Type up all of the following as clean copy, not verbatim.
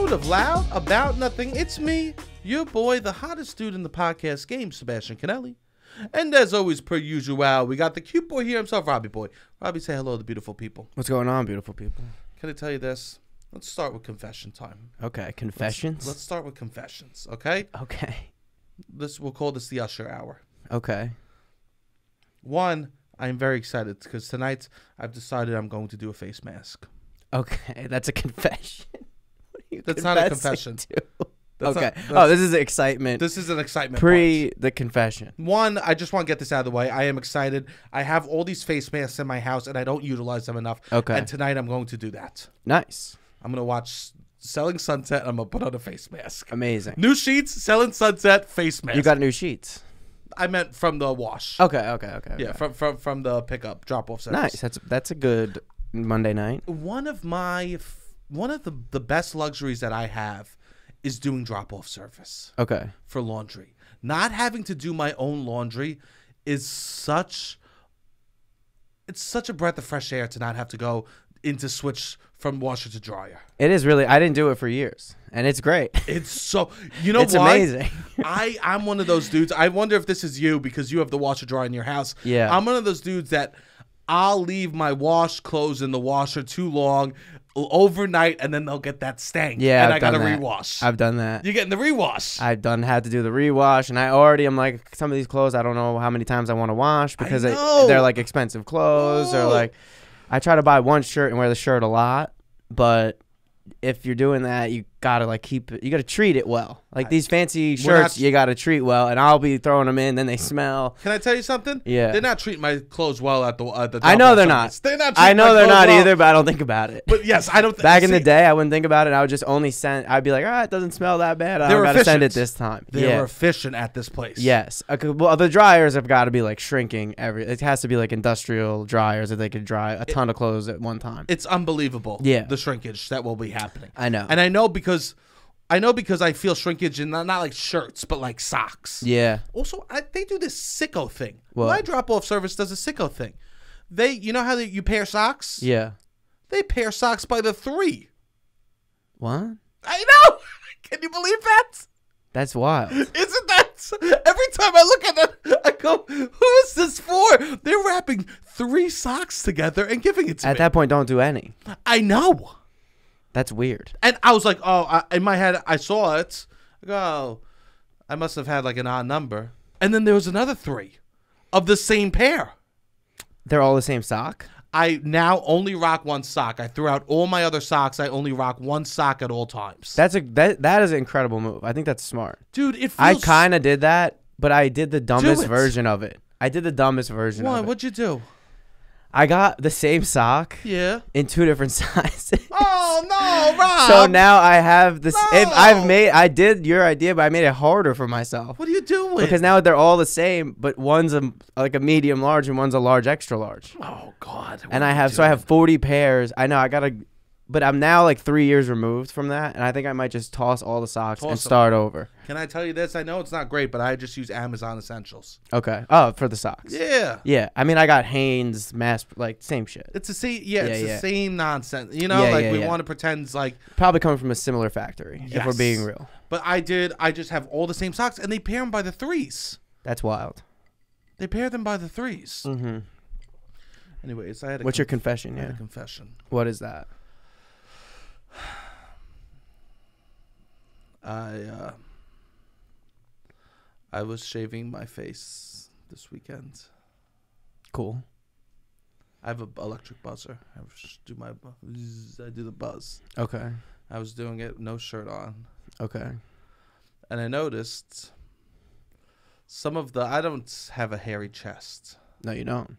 episode of Loud About Nothing. It's me, your boy, the hottest dude in the podcast game, Sebastian Conelli. And as always, per usual, we got the cute boy here himself, Robbie boy. Robbie, say hello to the beautiful people. What's going on, beautiful people? Can I tell you this? Let's start with confession time. Okay, confessions? Let's start with confessions, okay? Okay. We'll call this the Usher Hour. Okay. One, I'm very excited because tonight I've decided I'm going to do a face mask. Okay, that's a confession. What are you That's not a confessing confession. to? Okay. This is excitement. This is an excitement Pre the confession. One, I just want to get this out of the way. I am excited. I have all these face masks in my house, and I don't utilize them enough. Okay. And tonight I'm going to do that. Nice. I'm going to watch Selling Sunset, and I'm going to put on a face mask. Amazing. New sheets, Selling Sunset, face mask. You got new sheets. I meant from the wash. Okay. Yeah, from the pickup, drop-off service. Nice. That's a good Monday night. One of the best luxuries that I have is doing drop-off service. Okay. For laundry. Not having to do my own laundry is such a breath of fresh air to not have to go into switch from washer to dryer. It is really. I didn't do it for years, and it's great. It's so, you know, it's why? Amazing. I'm one of those dudes. I wonder if this is you because you have the washer dryer in your house. Yeah. I'm one of those dudes that I'll leave my wash clothes in the washer too long overnight, and then they'll get that stank. Yeah, and I've I gotta done that. rewash. I've done that. You're getting the rewash. I've had to do the rewash, and I'm like, some of these clothes I don't know how many times I want to wash because they're like expensive clothes or like I try to buy one shirt and wear the shirt a lot, but if you're doing that, you gotta you gotta treat it well. Like these fancy shirts, you gotta treat well, and I'll be throwing them in, then they smell. Can I tell you something? Yeah, they're not treating my clothes well at the. I know they're not. They're not. I know they're not well. either, but I don't think about it. But yes, I don't. Back in the day, I wouldn't think about it. I would just only send. I'd be like, it doesn't smell that bad. I don't gotta send it this time. They were efficient at this place. Yes. Okay, well, the dryers have got to be like shrinking it has to be like industrial dryers that they could dry a ton of clothes at one time. It's unbelievable. Yeah, the shrinkage that will be happening. I know, and I know because I feel shrinkage in not like shirts, but like socks. Yeah. Also, they do this sicko thing. What? My drop-off service does a sicko thing. You know how you pair socks? Yeah. They pair socks by the 3. What? I know. Can you believe that? That's wild. Isn't that? Every time I look at it, I go, who is this for? They're wrapping 3 socks together and giving it to me. At that point, don't do any. I know. That's weird. And I was like, in my head, I saw it. I go, I must have had like an odd number. And then there was another 3 of the same pair. They're all the same sock? I now only rock 1 sock. I threw out all my other socks. I only rock 1 sock at all times. That is an incredible move. I think that's smart. Dude, it feels... I kind of did that, but I did the dumbest version of it. Why? What'd you do? I got the same sock in 2 different sizes. Oh, no, Rob. So now I have this. No. I did your idea, but I made it harder for myself. What are you doing? Because now they're all the same, but one's a medium large and one's a large extra large. Oh, God. And I have 40 pairs. I know, but I'm now like 3 years removed from that, and I think I might just toss all the socks and start over. Can I tell you this? I know it's not great, but I just use Amazon Essentials. Okay. Oh, for the socks. Yeah. Yeah. I mean, I got Hanes, same shit. It's the same. Yeah, it's the same nonsense. You know, we want to pretend like probably coming from a similar factory. If we're being real. But I just have all the same socks, and they pair them by the 3s. That's wild. They pair them by the 3s. Mm-hmm. Anyways, I had. What's your confession? I had a confession. What is that? I was shaving my face this weekend. Cool. I have an electric buzzer. I do the buzz. Okay. I was doing it, no shirt on. Okay. And I noticed I don't have a hairy chest. No, you don't.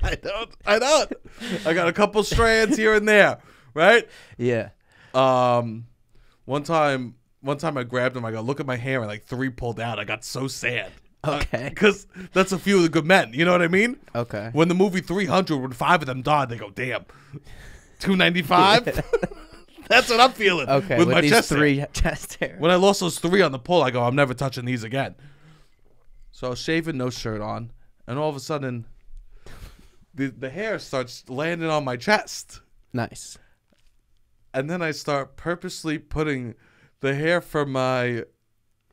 I don't. I got a couple strands here and there, right? Yeah. One time I grabbed him. I go, look at my hair, and like 3 pulled out. I got so sad. Okay. Because that's a few of the good men. You know what I mean? Okay. When the movie 300, when 5 of them died, they go, damn, 295. That's what I'm feeling. Okay. With my these 3 chest hair. When I lost those 3 on the pull, I go, I'm never touching these again. So I was shaving, no shirt on, and all of a sudden, the hair starts landing on my chest. Nice. and then I start purposely putting the hair from my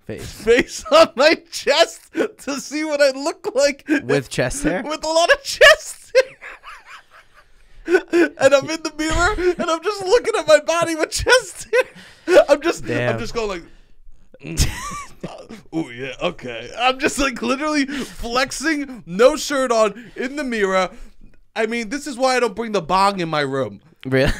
face on my chest to see what I look like with chest hair. With a lot of chest hair. And I'm in the mirror and I'm just looking at my body with chest hair. I'm just going like, oh yeah, okay. I'm just like literally flexing, no shirt on, in the mirror. I mean, this is why I don't bring the bong in my room. Really?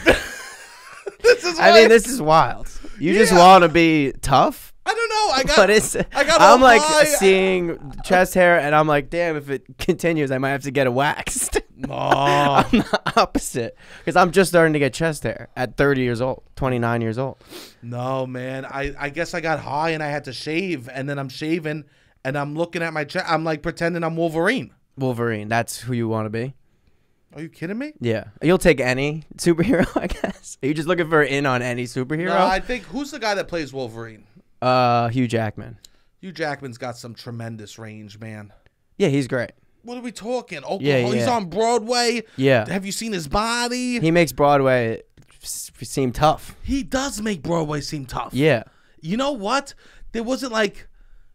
This is wild. You just want to be tough? I don't know. I'm like seeing chest hair, and I'm like, damn, if it continues, I might have to get it waxed. Oh. I'm the opposite, because I'm just starting to get chest hair at 30 years old, 29 years old. No, man. I guess I got high and I had to shave, and then I'm shaving, and I'm looking at my chest. I'm like pretending I'm Wolverine. Wolverine. That's who you want to be? Are you kidding me? Yeah. You'll take any superhero, I guess. Are you just looking for in on any superhero? No, I think, who's the guy that plays Wolverine? Hugh Jackman. Hugh Jackman's got some tremendous range, man. Yeah, he's great. What are we talking? Oklahoma, yeah. He's on Broadway. Yeah. Have you seen his body? He makes Broadway seem tough. He does make Broadway seem tough. Yeah. You know what? There wasn't like,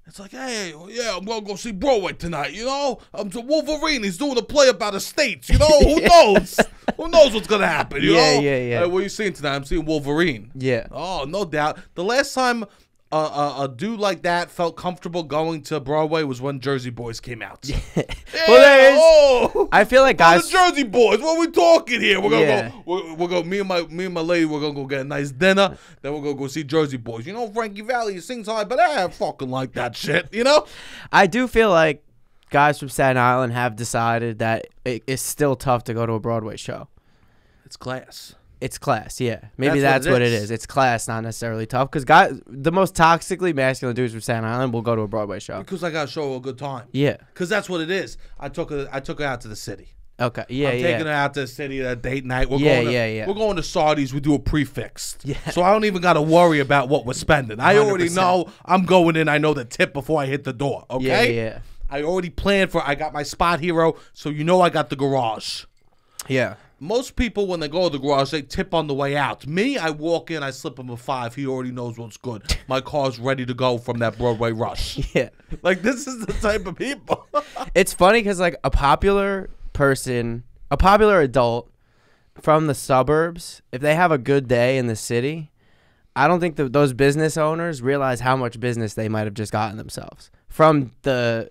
it's like, hey, yeah, I'm going to go see Broadway tonight, you know? I'm to Wolverine. He's doing a play about the states, you know? Who knows? Who knows what's going to happen, you know? Yeah. Hey, what are you seeing tonight? I'm seeing Wolverine. Yeah. Oh, no doubt. The last time a dude like that felt comfortable going to Broadway was when Jersey Boys came out. Well, I feel like guys, the Jersey Boys. What are we talking here? We're gonna go. We're gonna me and my lady. We're gonna go get a nice dinner. Then we're gonna go see Jersey Boys. You know, Frankie Valli sings high, but I fucking like that shit. You know. I do feel like guys from Staten Island have decided that it's still tough to go to a Broadway show. It's class. It's class, yeah. Maybe that's what it is. It's class, not necessarily tough. Because guys, the most toxically masculine dudes from Staten Island will go to a Broadway show. Because I got to show her a good time. Yeah. Because that's what it is. I took her out to the city. Okay. Yeah. I'm taking her out to the city that date night. We're going to Sardi's. We do a prefixed. Yeah. So I don't even got to worry about what we're spending. I 100%. Already know I'm going in. I know the tip before I hit the door. Okay. Yeah. I already planned for. I got my spot hero, so you know I got the garage. Yeah. Most people, when they go to the garage, they tip on the way out. Me, I walk in, I slip him a $5. He already knows what's good. My car's ready to go from that Broadway rush. Yeah. Like, this is the type of people. It's funny because, like, a popular adult from the suburbs, if they have a good day in the city, I don't think those business owners realize how much business they might have just gotten themselves. From the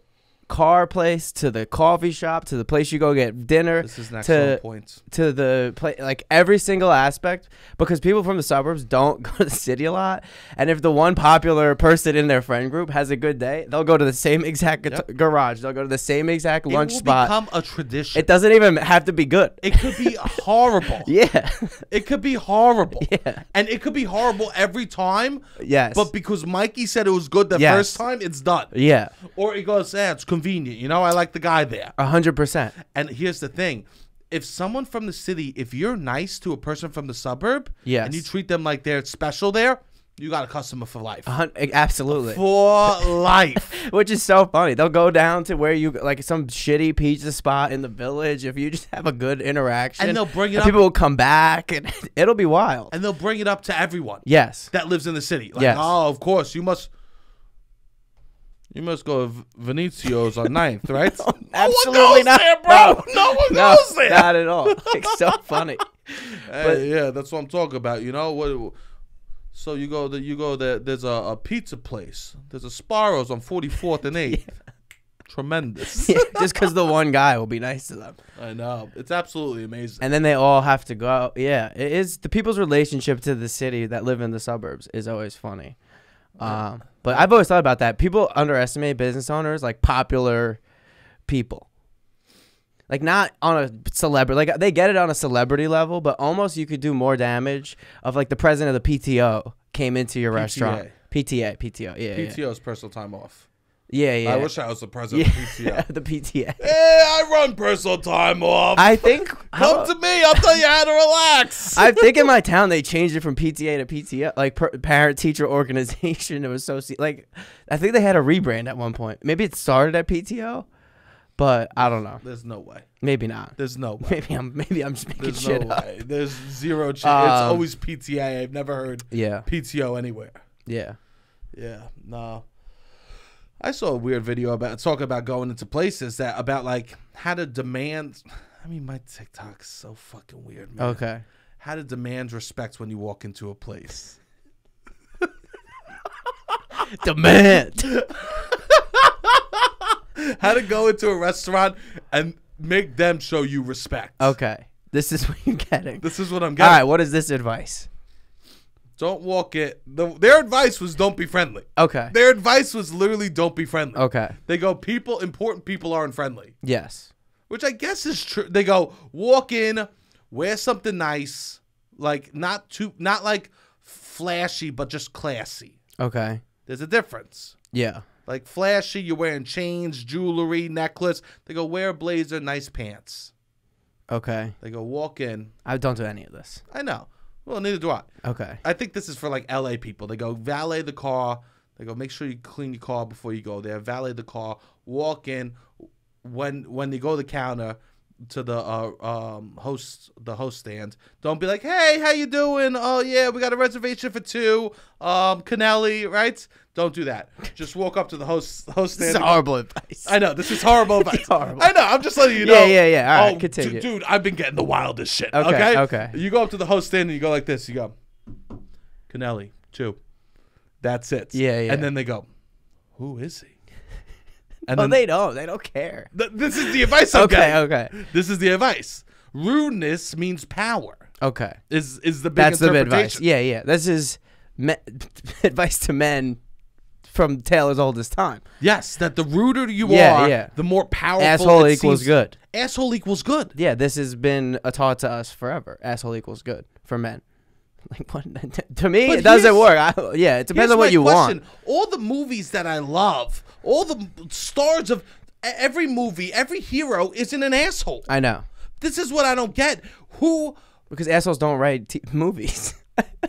car place to the coffee shop to the place you go get dinner. This is an excellent point. To the place, like every single aspect, because people from the suburbs don't go to the city a lot, and if the one popular person in their friend group has a good day, they'll go to the same exact garage. They'll go to the same exact lunch spot. It will become a tradition. It doesn't even have to be good. It could be horrible. Yeah. It could be horrible. Yeah. And it could be horrible every time. Yes. But because Mikey said it was good the first time, it's done. Yeah. Or it goes, it's convenient. You know, I like the guy there. 100%. And here's the thing. If someone from the city, if you're nice to a person from the suburb, and you treat them like they're special there, you got a customer for life. Absolutely. For life. Which is so funny. They'll go down to where you, like some shitty pizza spot in the village, if you just have a good interaction. And they'll bring it up. People will come back, and it'll be wild. And they'll bring it up to everyone. Yes. That lives in the city. Like, yes. Oh, of course, you must go to Venezio's on 9th, right? No, absolutely not, there, bro. No one goes there. Not at all. Like, so funny. But yeah, that's what I'm talking about. You know what? So you go there. There's a pizza place. There's a Sparrows on 44th and 8th. Yeah. Tremendous. Yeah, just because the one guy will be nice to them. I know. It's absolutely amazing. And then they all have to go. Yeah, it is. The people's relationship to the city that live in the suburbs is always funny. But I've always thought about that. People underestimate business owners, like popular people. Like not on a celebrity, like they get it on a celebrity level, but almost you could do more damage of like the president of the PTO came into your restaurant. PTO, yeah. PTO is personal time off. Yeah. I wish I was the president of PTO. The PTA. Hey, I run personal time off. I think. Come to me. I'll tell you how to relax. I think in my town they changed it from PTA to PTO, like parent teacher organization. It was like I think they had a rebrand at one point. Maybe it started at PTO, But I don't know. There's no way. Maybe not. There's no way. Maybe I'm just making There's shit no up. way. There's zero chance. It's always PTA. I've never heard PTO anywhere. Yeah. Yeah. No. I saw a weird video talking about going into places about like how to demand. I mean, my TikTok's so fucking weird, man. Okay. How to demand respect when you walk into a place. Demand. How to go into a restaurant and make them show you respect. Okay. This is what you're getting. This is what I'm getting. All right. What is this advice? Don't walk it. Their advice was don't be friendly. Okay. Their advice was literally don't be friendly. Okay. They go, important people aren't friendly. Yes. Which I guess is true. They go, walk in, wear something nice, like not like flashy, but just classy. Okay. There's a difference. Yeah. Like flashy, you're wearing chains, jewelry, necklace. They go, wear a blazer, nice pants. Okay. They go, walk in. I don't do any of this. I know. Well, neither do I. Okay. I think this is for like LA people. They go, valet the car. They go, make sure you clean your car before you go there. Valet the car. Walk in. When you go to the counter, to the host stand, don't be like, hey, how you doing? Oh yeah, we got a reservation for 2. Conelli, right? Don't do that. Just walk up to the host stand. This is horrible advice. I know, this is horrible advice. Horrible. I know, I'm just letting you know. Yeah. All right, continue. Dude, I've been getting the wildest shit. Okay. You go up to the host stand and you go like this. You go, Conelli, 2. That's it. Yeah. And then they go, who is he? And then they don't. They don't care. This is the advice I'm getting. Okay. This is the advice. Rudeness means power. Okay. Is the big That's the interpretation. advice. Yeah. This is advice to men from Taylor's oldest time. Yes, that the ruder you are, the more powerful asshole it equals seems. good. Asshole equals good. Yeah, this has been taught to us forever. Asshole equals good for men. Like what? To me, it doesn't work. It depends on what you want. All the movies that I love, all the stars of every movie, every hero isn't an asshole. I know. This is what I don't get. Who? Because assholes don't write movies.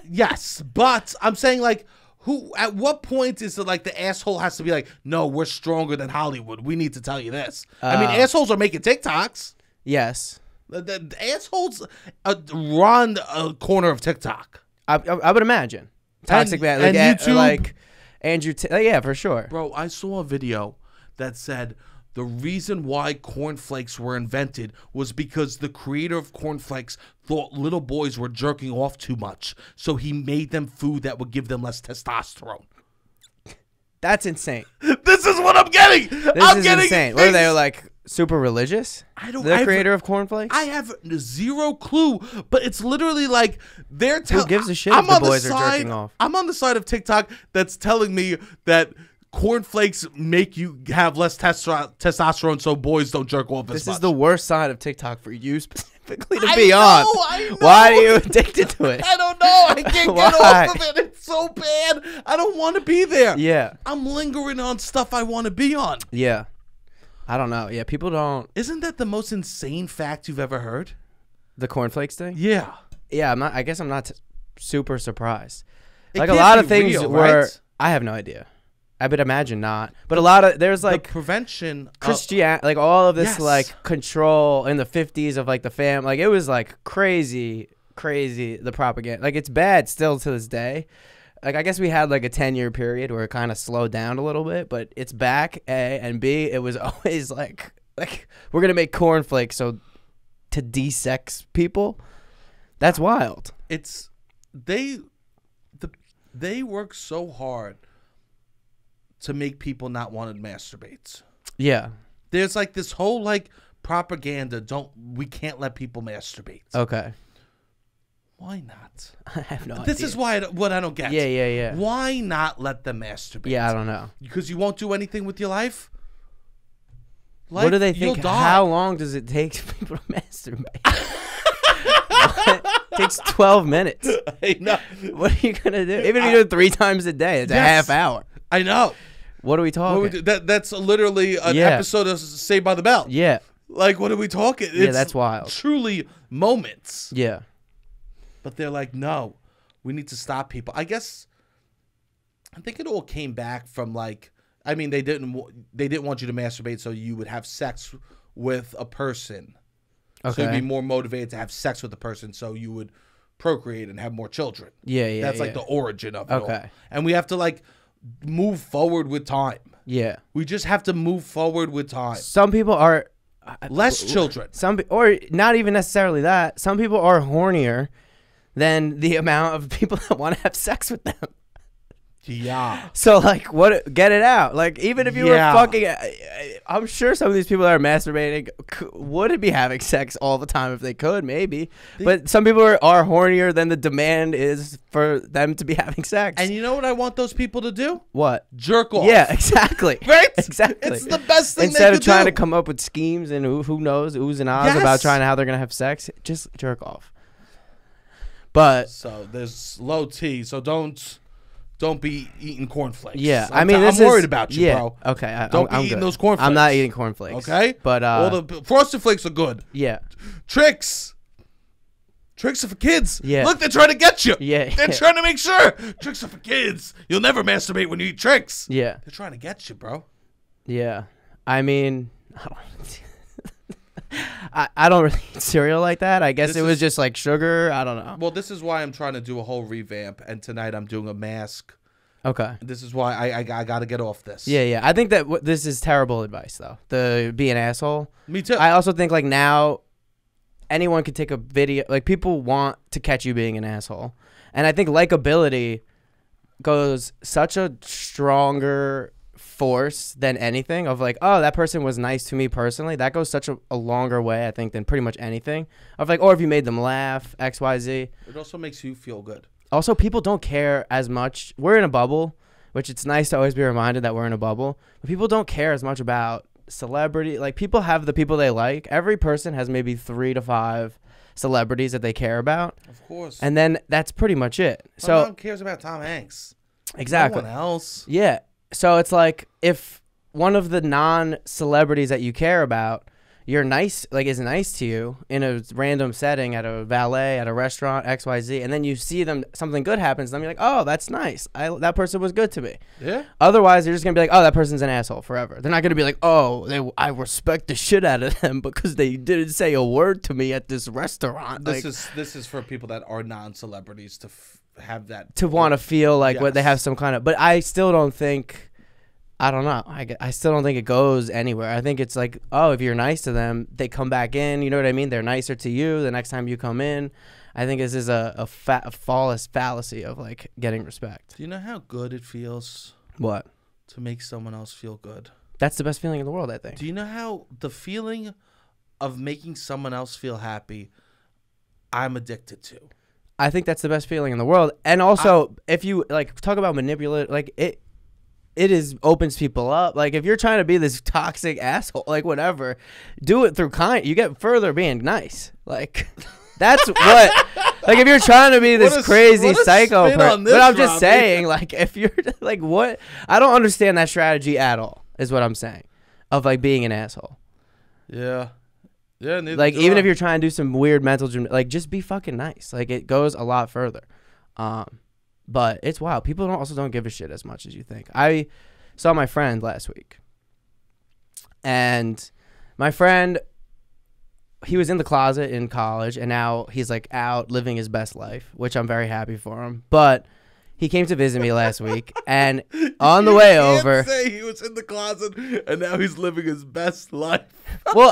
Yes, but I'm saying like, who? At what point is it like the asshole has to be like, no, we're stronger than Hollywood. We need to tell you this. I mean, assholes are making TikToks. Yes. The assholes run a corner of TikTok. I would imagine. Toxic man. And YouTube. Like Andrew. Yeah, for sure. Bro, I saw a video that said the reason why cornflakes were invented was because the creator of cornflakes thought little boys were jerking off too much. So he made them food that would give them less testosterone. That's insane. This is what I'm getting. This is insane. What are they like? Super religious? The creator of cornflakes? I have zero clue, but it's literally like they're telling. Who gives a shit if the boys are jerking off? I'm on the side of TikTok that's telling me that cornflakes make you have less testosterone, so boys don't jerk off as much. This is the worst side of TikTok for you specifically to be on. I know. Why are you addicted to it? I don't know. I can't get off of it. It's so bad. I don't want to be there. Yeah. I'm lingering on stuff I want to be on. Yeah. I don't know. Yeah, people don't. Isn't that the most insane fact you've ever heard? The cornflakes thing? Yeah. Yeah, I guess I'm not super surprised. Like a lot of things real, were. right? I have no idea. I would imagine not. But a lot of there's like the prevention, Christianity, like all of this yes. like control in the 50s of like the fam. Like it was like crazy the propaganda. Like it's bad still to this day. Like, I guess we had, like, a 10-year period where it kind of slowed down a little bit, but it's back, A, and B, it was always, like we're going to make cornflakes to de-sex people. That's wild. It's, they work so hard to make people not want to masturbate. Yeah. There's, like, this whole, like, propaganda, we can't let people masturbate. Okay. Why not? I have no idea. This is what I don't get. Yeah. Why not let them masturbate? Yeah, I don't know. Because you won't do anything with your life? What do they think? How long does it take people to masturbate? It takes 12 minutes. I know. What are you going to do? Even if you do it 3 times a day, it's a half hour. I know. What are we talking? That's literally an episode of Saved by the Bell. Yeah. Like, what are we talking? Yeah, that's wild. Truly moments. Yeah. But they're like, no, we need to stop people. I think it all came back from, like, I mean, they didn't want you to masturbate so you would have sex with a person. Okay. So you'd be more motivated to have sex with a person so you would procreate and have more children. Yeah. That's like the origin of it all. And we have to like move forward with time. Yeah. We just have to move forward with time. Some people are less children. Or not even necessarily that. Some people are hornier than the amount of people that want to have sex with them. Yeah. So like, get it out. Like, even if you were fucking, I'm sure some of these people that are masturbating would be having sex all the time if they could, maybe. But some people are hornier than the demand is for them to be having sex. And you know what I want those people to do? What? Jerk off. Yeah, exactly. Right? Exactly. It's the best thing Instead they of trying do. to come up with schemes and who knows, oohs and ahs about trying how they're gonna have sex, just jerk off. But so there's low T. So don't be eating cornflakes. Yeah, I mean, I'm worried about you, bro. Okay, don't be eating those cornflakes. I'm not eating cornflakes. Okay, but all the Frosted Flakes are good. Yeah, tricks are for kids. Yeah, look, they're trying to get you. Yeah, they're trying to make sure tricks are for kids. You'll never masturbate when you eat tricks. Yeah, they're trying to get you, bro. Yeah, I mean, I don't really eat cereal like that. I guess it was just like sugar. I don't know. Well, this is why I'm trying to do a whole revamp, and tonight I'm doing a mask. Okay. This is why I got to get off this. Yeah. I think that this is terrible advice, though. Be an asshole. Me too. I also think like now anyone could take a video. Like, people want to catch you being an asshole. And I think likability goes such a stronger force than anything of like, oh, that person was nice to me personally. That goes such a longer way, I think, than pretty much anything. Of like, or if you made them laugh, X, Y, Z. It also makes you feel good. Also, people don't care as much. We're in a bubble, which it's nice to always be reminded that we're in a bubble. But people don't care as much about celebrity. Like, people have the people they like. Every person has maybe 3 to 5 celebrities that they care about. Of course. And then that's pretty much it. So no one cares about Tom Hanks. Exactly. No one else. Yeah. So it's like, if one of the non-celebrities that you care about, you're nice, like, is nice to you in a random setting at a valet, at a restaurant, X, Y, Z, and then you see them, something good happens, then you're like, oh, that's nice. That person was good to me. Yeah. Otherwise, you're just going to be like, oh, that person's an asshole forever. They're not going to be like, oh, I respect the shit out of them because they didn't say a word to me at this restaurant. This is for people that are non-celebrities to have that. To want to feel like what they have some kind of, but I still don't think, I don't know. I still don't think it goes anywhere. I think it's like, oh, if you're nice to them, they come back in. You know what I mean? They're nicer to you the next time you come in. I think this is a false fallacy of like getting respect. Do you know how good it feels? What? To make someone else feel good. That's the best feeling in the world, I think. Do you know how the feeling of making someone else feel happy, I'm addicted to? I think that's the best feeling in the world. And also, if you like talk about manipulate, like it opens people up. Like, if you're trying to be this toxic asshole, like, whatever, do it through kind. You get further being nice. Like, that's what. Like, if you're trying to be this crazy psycho person, but I'm just saying, like, if you're like, what? I don't understand that strategy at all. Is what I'm saying, of like being an asshole. Yeah. Yeah. Like, even if you're trying to do some weird mental gym, like, just be fucking nice. Like, it goes a lot further. But it's wild. People also don't give a shit as much as you think. I saw my friend last week. And my friend, he was in the closet in college, and now he's like out living his best life, which I'm very happy for him. But he came to visit me last week, and on the way over, say he was in the closet and now he's living his best life. Well,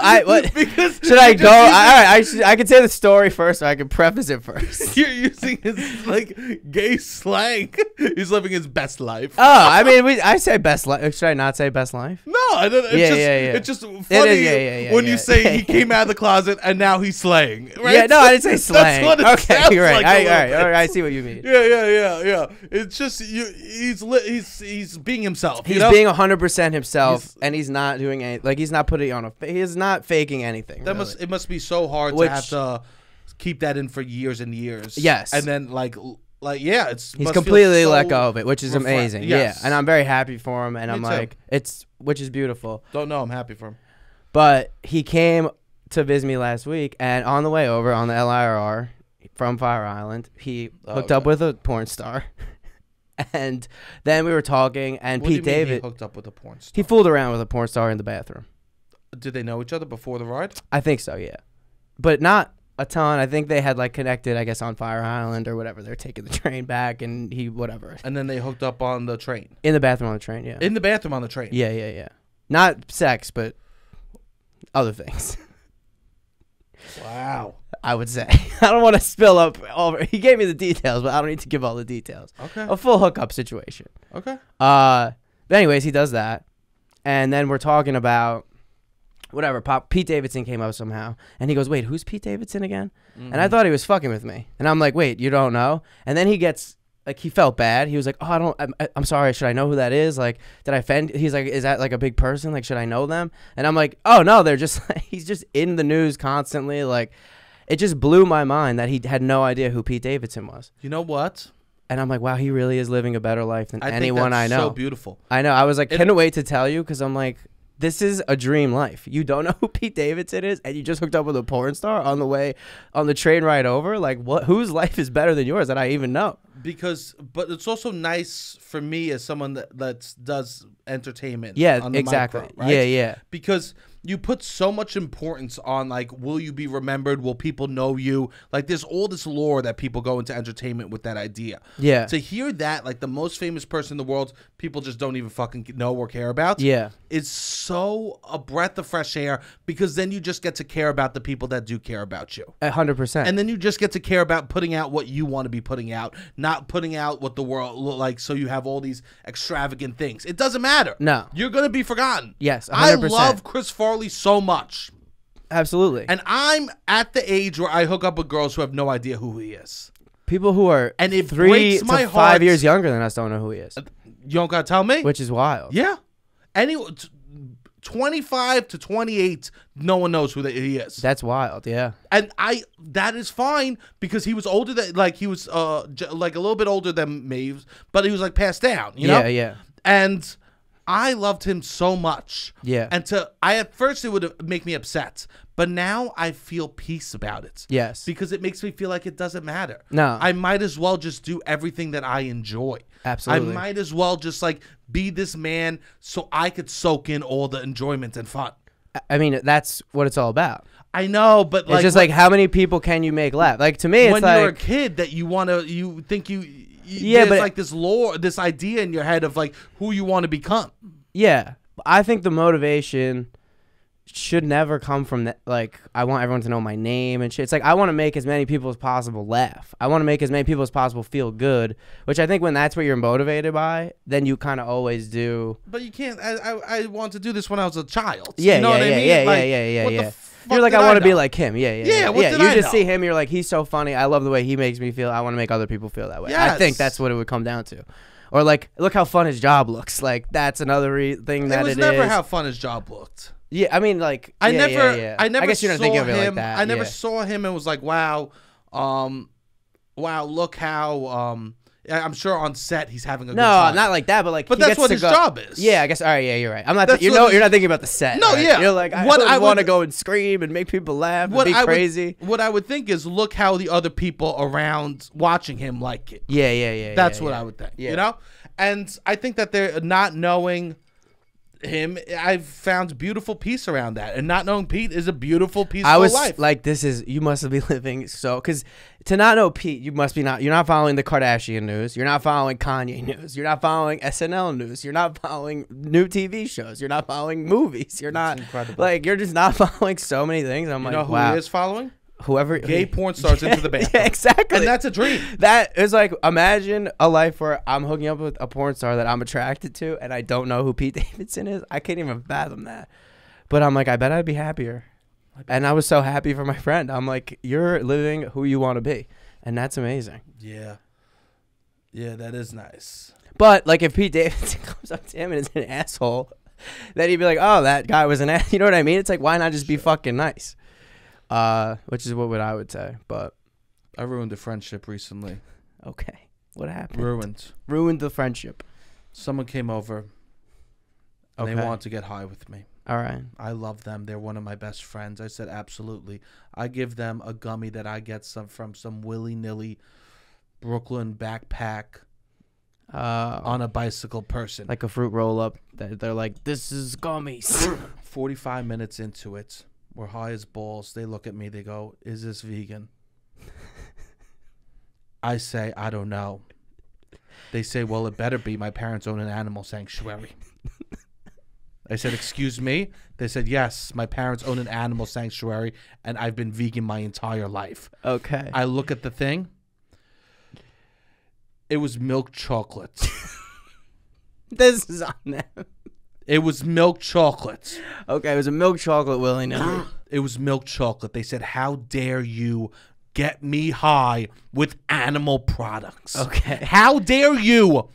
should I go? I could say the story first, or I could preface it first. You're using his like gay slang. He's living his best life. Oh, I mean, I say best life. Should I not say best life? No, I don't. It's just funny when you say he came out of the closet and now he's slaying. Right? Yeah, no, I didn't say slang. That's what it okay, you're right. Like all right, I see what you mean. Yeah. It's just he's being himself. He's being 100% himself, and he's not doing any. Like, he's not putting on he is not faking anything. It must be so hard to have to keep that in for years and years. Yes, and then he's completely let go of it, which is amazing. Yes. Yeah, and I'm very happy for him, and I'm like, which is beautiful. Don't know, I'm happy for him. But he came to visit me last week, and on the way over on the LIRR from Fire Island, he hooked up with a porn star. And then we were talking, and What Pete do you mean David he hooked up with a porn star? he fooled around with a porn star in the bathroom. Did they know each other before the ride? I think so, yeah, but not a ton. I think they had like connected, I guess, on Fire Island or whatever. They're taking the train back, and he whatever. And then they hooked up on the train. In the bathroom on the train, yeah. In the bathroom on the train. Yeah. Not sex, but other things. Wow. I would say. I don't want to spill up over. He gave me the details, but I don't need to give all the details. Okay. A full hookup situation. Okay. But anyways, he does that, and then we're talking about whatever. Pete Davidson came up somehow, and he goes, "Wait, who's Pete Davidson again?" And I thought he was fucking with me, and I'm like, "Wait, you don't know?" And then he gets like, he felt bad. He was like, "Oh, I'm sorry. Should I know who that is? Like, did I offend?" He's like, "Is that like a big person? Like, should I know them?" And I'm like, "Oh no, they're just he's just in the news constantly." Like, it just blew my mind that he had no idea who Pete Davidson was. You know what? And I'm like, wow, he really is living a better life than I anyone think that's I know. So beautiful. I know. I was like, can't wait to tell you, because I'm like, this is a dream life. You don't know who Pete Davidson is, and you just hooked up with a porn star on the way on the train ride over. Like, what? Whose life is better than yours that I even know? But it's also nice for me as someone that does entertainment. Yeah, on the exactly. micro, right? Yeah. Because you put so much importance on, like, will you be remembered? Will people know you? Like, there's all this lore that people go into entertainment with that idea. Yeah. To hear that, like, the most famous person in the world, people just don't even fucking know or care about. Yeah. Is so a breath of fresh air, because then you just get to care about the people that do care about you. 100%. And then you just get to care about putting out what you want to be putting out, not putting out what the world like, so you have all these extravagant things. It doesn't matter. No. You're going to be forgotten. Yes, 100%. I love Chris Farley so much. Absolutely. And I'm at the age where I hook up with girls who have no idea who he is. People who are and it 3 breaks to my 5 heart. years younger than us don't know who he is. You don't got to tell me? Which is wild. Yeah. 25 to 28, no one knows who he is. That's wild, yeah. And that is fine, because he was older than, like, he was like a little bit older than me, but he was like passed down, you know? Yeah. And I loved him so much. Yeah. And at first it would make me upset, but now I feel peace about it. Yes. Because it makes me feel like it doesn't matter. No. I might as well just do everything that I enjoy. Absolutely. I might as well just, like, be this man so I could soak in all the enjoyment and fun. I mean, that's what it's all about. I know, but It's just like, how many people can you make laugh? Like, to me, it's when like, you're a kid that you think Yeah, there's but like this lore, this idea in your head of, like, who you want to become. yeah. I think the motivation should never come from that. Like, I want everyone to know my name and shit. It's like, I want to make as many people as possible laugh. I want to make as many people as possible feel good, which I think when that's what you're motivated by, then you kind of always do. But you can't. I want to do this when I was a child. Yeah, you know what I mean? Yeah. What the fuck You're like, did I want to be know? like him. Yeah. What did You I just know? see him, you're like, he's so funny. I love the way he makes me feel. I want to make other people feel that way. I Yes. think that's what it would come down to. Or like, look how fun his job looks. Like, that's another thing that It was it never is. how fun his job looked. Yeah, I mean, like, I yeah, never. yeah. I never. I guess you're not saw thinking of it him, like that. I never yeah. saw him and was like, wow, wow, look how. I'm sure on set he's having a good time. not like that, but like, But he that's gets what to his go- job is. Yeah, I guess. All right, yeah, you're right. I'm not. That's You're what not thinking about the set. No, right? yeah. You're like, I want to go and scream and make people laugh and be crazy. What I would think is, look how the other people around watching him like it. Yeah. That's what I would think. Yeah. You know, and I think that they're not knowing him. I've found beautiful peace around that, and not knowing Pete is a beautiful, peaceful I was life. like, you must be living so, because to not know Pete, you're not following the Kardashian news, you're not following Kanye news, you're not following SNL news, you're not following new TV shows, you're not following movies, you're not incredible. like, you're just not following so many things. I'm like, you know who wow. he is following? Whoever Gay porn stars into the band. Yeah, exactly. And that's a dream. That is like, imagine a life where I'm hooking up with a porn star that I'm attracted to, and I don't know who Pete Davidson is. I can't even fathom that. But I'm like, I bet I'd be happier. And I was so happy for my friend. I'm like, you're living who you want to be, and that's amazing. Yeah, that is nice. But like, if Pete Davidson comes up to him and is an asshole, then he'd be like, oh, that guy was an ass. You know what I mean? It's like, why not just be fucking nice? Which is what I would say, but I ruined a friendship recently. Okay, what happened? Ruined the friendship. Someone came over, and they wanted to get high with me. All right. I love them. They're one of my best friends. I said, absolutely. I give them a gummy that I get from some willy-nilly Brooklyn backpack on a bicycle person. Like a fruit roll-up. They're like, this is gummies. 45 minutes into it, we're high as balls. They look at me. They go, is this vegan? I say, I don't know. They say, well, it better be. My parents own an animal sanctuary. I said, excuse me? They said, yes, my parents own an animal sanctuary, and I've been vegan my entire life. Okay. I look at the thing. It was milk chocolate. This is on them. It was milk chocolate. Okay, it was a milk chocolate willy-nilly. It was milk chocolate. They said, how dare you get me high with animal products? Okay. How dare you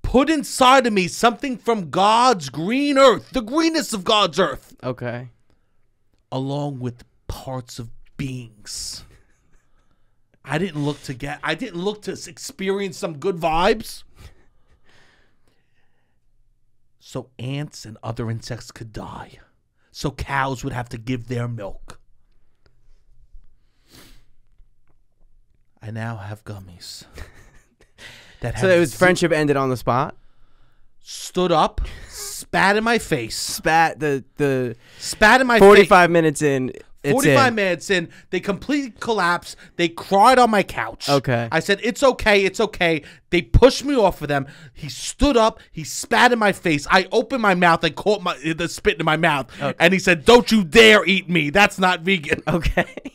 put inside of me something from God's green earth, the greenest of God's earth. Okay. Along with parts of beings. I didn't look to experience some good vibes. So ants and other insects could die. So cows would have to give their milk. I now have gummies. So it was friendship ended on the spot? Stood up, spat in my face. Spat in my 45 face. Minutes in. 45 minutes in, they completely collapsed. They cried on my couch. Okay. I said, it's okay, it's okay. They pushed me off of them. He stood up. He spat in my face. I opened my mouth and caught the spit in my mouth. Okay. And he said, don't you dare eat me. That's not vegan. Okay.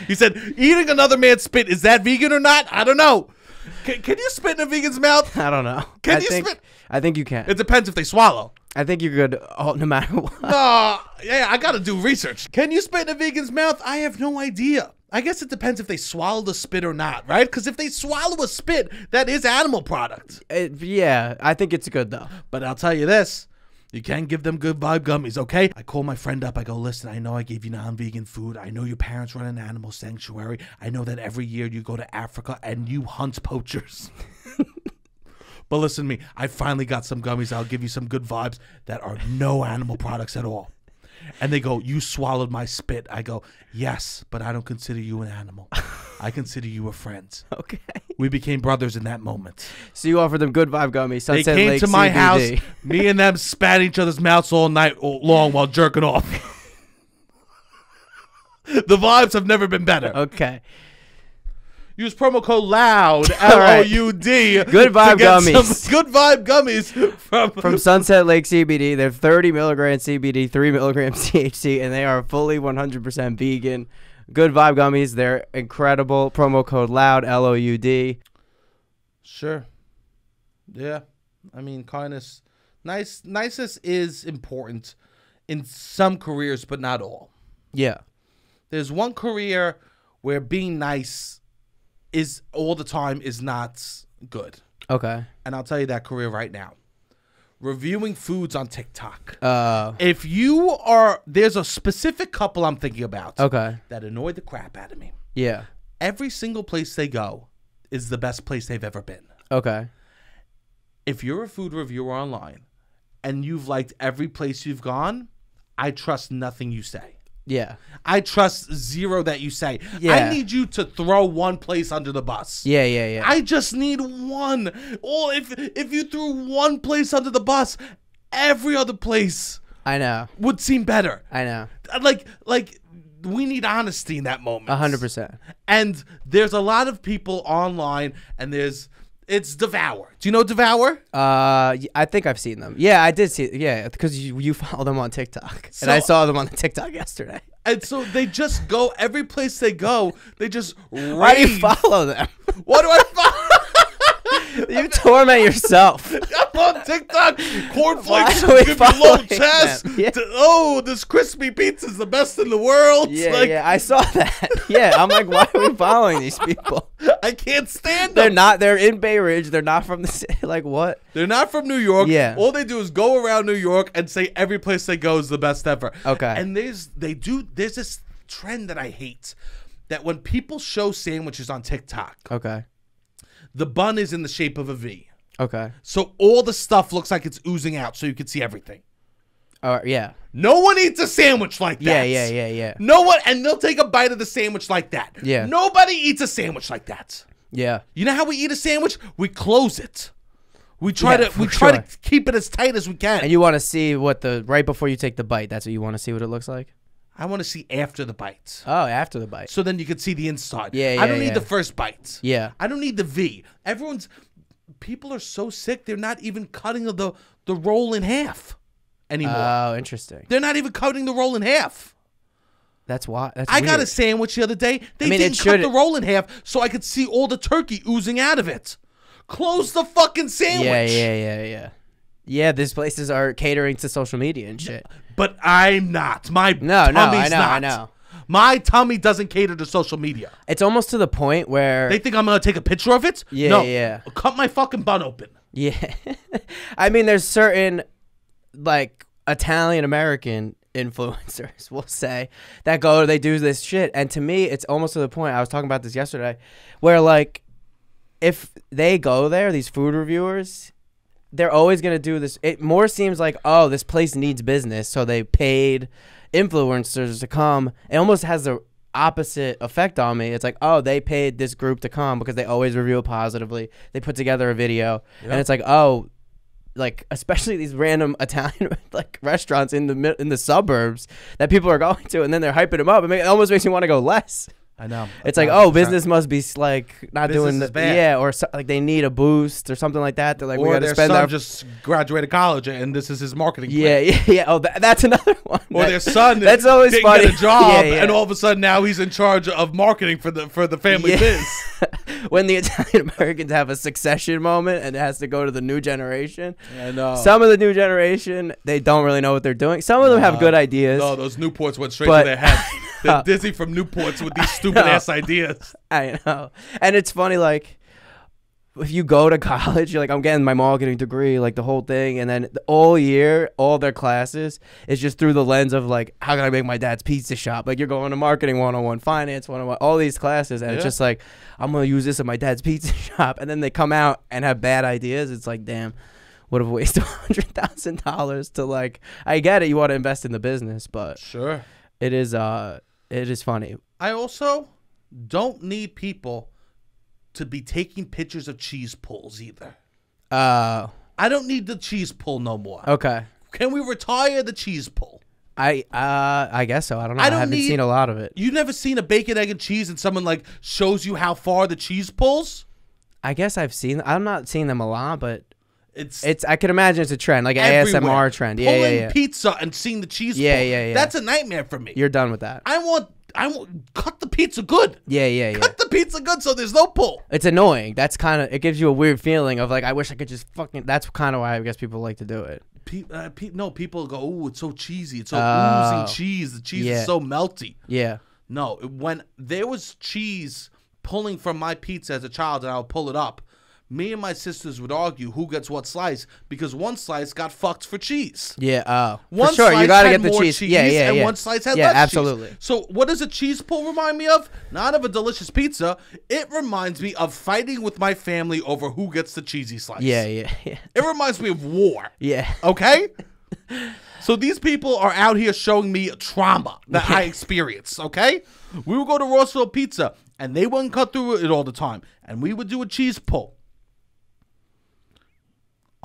He said, eating another man's spit, is that vegan or not? I don't know. Can you spit in a vegan's mouth? I don't know. Can you spit? I think you can. It depends if they swallow. I think you're good no matter what. No, yeah, I got to do research. Can you spit in a vegan's mouth? I have no idea. I guess it depends if they swallow the spit or not, right? Because if they swallow a spit, that is animal product. Yeah, I think it's good, though. But I'll tell you this. You can give them good vibe gummies, okay? I call my friend up. I go, listen, I know I gave you non-vegan food. I know your parents run an animal sanctuary. I know that every year you go to Africa and you hunt poachers. But listen to me. I finally got some gummies. I'll give you some good vibes that are no animal products at all. And they go, you swallowed my spit. I go, yes, but I don't consider you an animal. I consider you a friend. Okay. We became brothers in that moment. So you offered them good vibe gummies. They came to my house. Me and them spat each other's mouths all night long while jerking off. The vibes have never been better. Okay. Use promo code LOUD, L-O-U-D. Good vibe gummies. Good vibe gummies from Sunset Lake CBD. They're 30 milligram CBD, 3 milligram THC, and they are fully 100% vegan. Good vibe gummies. They're incredible. Promo code LOUD, L-O-U-D. Sure. Yeah. I mean, kindness. Niceness is important in some careers, but not all. Yeah. There's one career where being nice is all the time is not good. Okay. And I'll tell you that career right now. Reviewing foods on TikTok. If you are, there's a specific couple I'm thinking about. Okay. That annoyed the crap out of me. Yeah. Every single place they go is the best place they've ever been. Okay. If you're a food reviewer online and you've liked every place you've gone, I trust nothing you say. Yeah. I trust zero that you say. Yeah. I need you to throw one place under the bus. Yeah. I just need one. Or if you threw one place under the bus, every other place I know would seem better. I know. Like we need honesty in that moment. 100%. And there's a lot of people online and it's Devour. Do you know Devour? I think I've seen them. Yeah, I did see it. Yeah, because you follow them on TikTok. And I saw them on the TikTok yesterday. And so they just go, every place they go, they just rage. Why do you follow them? What do I follow? You torment yourself. I'm on TikTok. Cornflakes give you low chest. Yeah. Oh, this crispy pizza is the best in the world. Yeah, I saw that. Yeah, I'm like, why are we following these people? I can't stand them. They're in Bay Ridge. They're not from the city. Like, what? They're not from New York. Yeah. All they do is go around New York and say every place they go is the best ever. Okay. And there's this trend that I hate, that when people show sandwiches on TikTok, okay, the bun is in the shape of a V. Okay. So all the stuff looks like it's oozing out so you can see everything. Yeah. No one eats a sandwich like that. Yeah. No one, and they'll take a bite of the sandwich like that. Yeah. Nobody eats a sandwich like that. Yeah. You know how we eat a sandwich? We close it. We try to keep it as tight as we can. And you want to see what right before you take the bite. That's what you want to see what it looks like. I want to see after the bites. Oh, after the bite. So then you can see the inside. Yeah, I don't need the first bites. Yeah. I don't need the V. People are so sick, they're not even cutting the roll in half anymore. Oh, interesting. They're not even cutting the roll in half. That's why. I got a sandwich the other day. They didn't cut the roll in half so I could see all the turkey oozing out of it. Close the fucking sandwich. Yeah. Yeah, these places are catering to social media and shit. But I'm not. My tummy's I know. My tummy doesn't cater to social media. It's almost to the point where they think I'm gonna take a picture of it. Yeah. Cut my fucking butt open. Yeah. I mean, there's certain like Italian American influencers, we'll say, that they do this shit, and to me, it's almost to the point. I was talking about this yesterday, where like if they go there, these food reviewers, they're always going to do this. It more seems like, oh, this place needs business, so they paid influencers to come. It almost has the opposite effect on me. It's like, oh, they paid this group to come because they always review it positively. They put together a video, and it's like, oh, like especially these random Italian like restaurants in the suburbs that people are going to, and then they're hyping them up. It almost makes me want to go less. I know. It's like, oh, business must be like not doing the bad. Yeah, or like they need a boost or something like that. They're like, or we got to spend their son just graduated college and this is his marketing plan. Yeah. Oh, that's another one. Or their son that's always didn't funny. Get a job, and all of a sudden now he's in charge of marketing for the family biz. When the Italian Americans have a succession moment and it has to go to the new generation. I know. Some of the new generation, they don't really know what they're doing. Some of them have good ideas. No, those Newports went straight to their head. They're dizzy from Newports with these stupid ass ideas. I know. And it's funny, like, if you go to college, you're like, I'm getting my marketing degree, like the whole thing. And then all year, all their classes is just through the lens of like, how can I make my dad's pizza shop? Like you're going to marketing 101, finance 101, all these classes. And it's just like, I'm going to use this at my dad's pizza shop. And then they come out and have bad ideas. It's like, damn, would have wasted $100,000 to like, I get it. You want to invest in the business, but sure. It is funny. I also don't need people to be taking pictures of cheese pulls either. I don't need the cheese pull no more. Okay. Can we retire the cheese pull? I guess so. I don't know. I haven't seen a lot of it. You've never seen a bacon, egg, and cheese and someone like shows you how far the cheese pulls? I guess I'm not seeing them a lot, but it's I could imagine it's a trend, like an ASMR trend. Pulling pizza and seeing the cheese pull. Yeah. That's a nightmare for me. You're done with that. I want cut the pizza good. Yeah. Cut the pizza good so there's no pull. It's annoying. That's kind of, it gives you a weird feeling of like, I wish I could just fucking, that's kind of why I guess people like to do it. No, people go, oh, it's so cheesy. It's so oozing cheese. The cheese is so melty. Yeah. No, when there was cheese pulling from my pizza as a child and I would pull it up, me and my sisters would argue who gets what slice because one slice got fucked for cheese. Yeah, one for sure. Slice you gotta had get the more cheese. Yeah. And one slice had less absolutely. cheese. So what does a cheese pull remind me of? Not of a delicious pizza. It reminds me of fighting with my family over who gets the cheesy slice. Yeah. It reminds me of war. Yeah. Okay? So these people are out here showing me trauma that I experienced, okay? We would go to Rossville Pizza, and they wouldn't cut through it all the time. And we would do a cheese pull.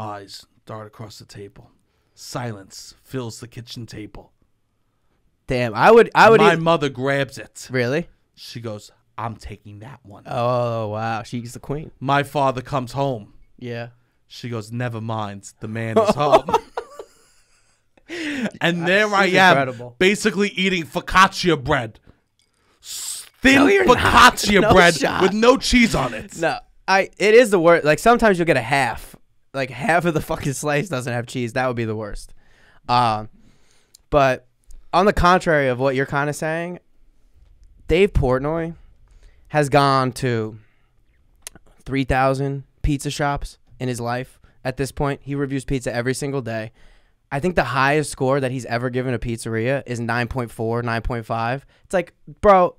Eyes dart across the table. Silence fills the kitchen table. Damn, I would. My mother grabs it. Really? She goes, I'm taking that one. Oh, wow. She's the queen. My father comes home. Yeah. She goes, never mind. The man is home. And there I am, basically eating focaccia bread. Thin focaccia bread with no cheese on it. No, it is the worst. Like sometimes you'll get a half. Like half of the fucking slice doesn't have cheese. That would be the worst. But on the contrary of what you're kind of saying, Dave Portnoy has gone to 3,000 pizza shops in his life at this point. He reviews pizza every single day. I think the highest score that he's ever given a pizzeria is 9.4, 9.5. It's like, bro,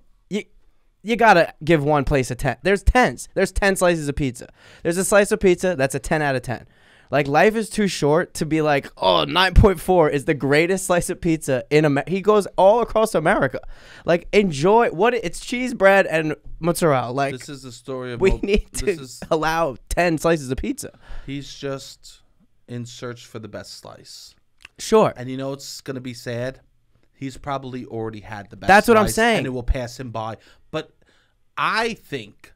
you got to give one place a 10. There's 10s. There's 10 slices of pizza. There's a slice of pizza that's a 10 out of 10. Like, life is too short to be like, oh, 9.4 is the greatest slice of pizza in America. He goes all across America. Like, enjoy it's cheese, bread, and mozzarella. Like, this is the story of we need to allow 10 slices of pizza. He's just in search for the best slice. Sure. And you know what's going to be sad? He's probably already had the best That's slice, what I'm saying. and it will pass him by. But I think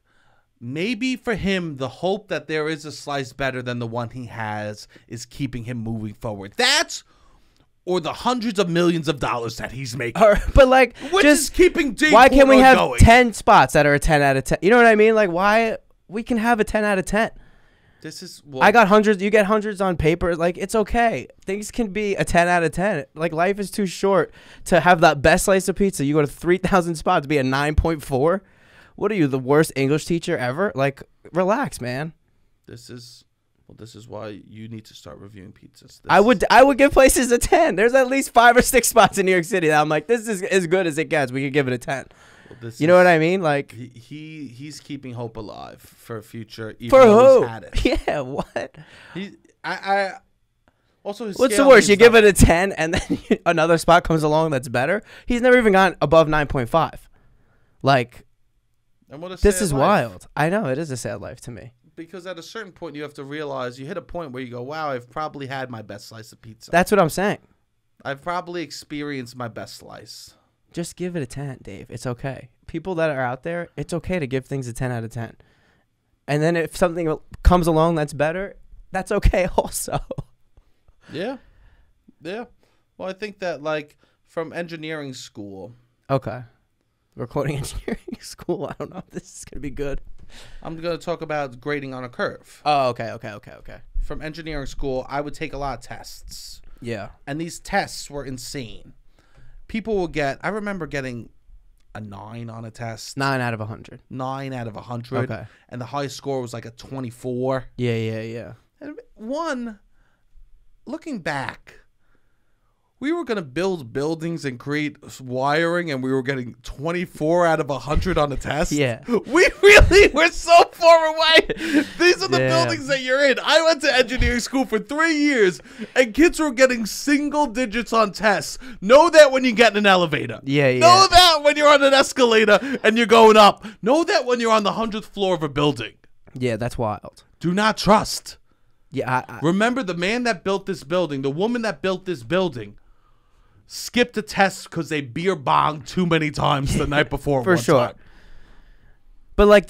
maybe for him, the hope that there is a slice better than the one he has is keeping him moving forward. That's or the hundreds of millions of dollars that he's making. But like, which is keeping Dave why can't we have going. 10 spots that are a 10 out of 10? You know what I mean? Like, why we can have a 10 out of 10? This is I got hundreds. You get hundreds on paper. Like, it's okay. Things can be a 10 out of 10. Like, life is too short to have that best slice of pizza. You go to 3,000 spots to be a 9.4. What are you, the worst English teacher ever? Like, relax, man. This is why you need to start reviewing pizzas. I would give places a 10. There's at least 5 or 6 spots in New York City that I'm like, this is as good as it gets. We could give it a 10. Well, you know what I mean? Like, he's keeping hope alive for a future. Even for though who? He's had it. Yeah, what? Also, his what's the worst? You give it a 10 and then another spot comes along that's better? He's never even gone above 9.5. Like, this is wild. I know, it is a sad life to me. Because at a certain point, you have to realize you hit a point where you go, wow, I've probably had my best slice of pizza. That's what I'm saying. I've probably experienced my best slice. Just give it a 10, Dave. It's okay. People that are out there, it's okay to give things a 10 out of 10. And then if something comes along that's better, that's okay also. Yeah. Yeah. Well, I think that, like, from engineering school. Okay. We're quoting engineering school. I don't know if this is going to be good. I'm going to talk about grading on a curve. Oh, okay. From engineering school, I would take a lot of tests. Yeah. And these tests were insane. People will I remember getting a 9 on a test. 9 out of 100. 9 out of 100. Okay. And the highest score was like a 24. Yeah. And looking back, we were going to build buildings and create wiring, and we were getting 24 out of 100 on a test. Yeah. We really were so far away. These are the buildings that you're in. I went to engineering school for 3 years, and kids were getting single digits on tests. Know that when you get in an elevator. Yeah. Know that when you're on an escalator and you're going up. Know that when you're on the 100th floor of a building. Yeah, that's wild. Do not trust. Yeah. Remember, the man that built this building, the woman that built this building, skipped a test because they beer bonged too many times the night before. For sure. Time. But like,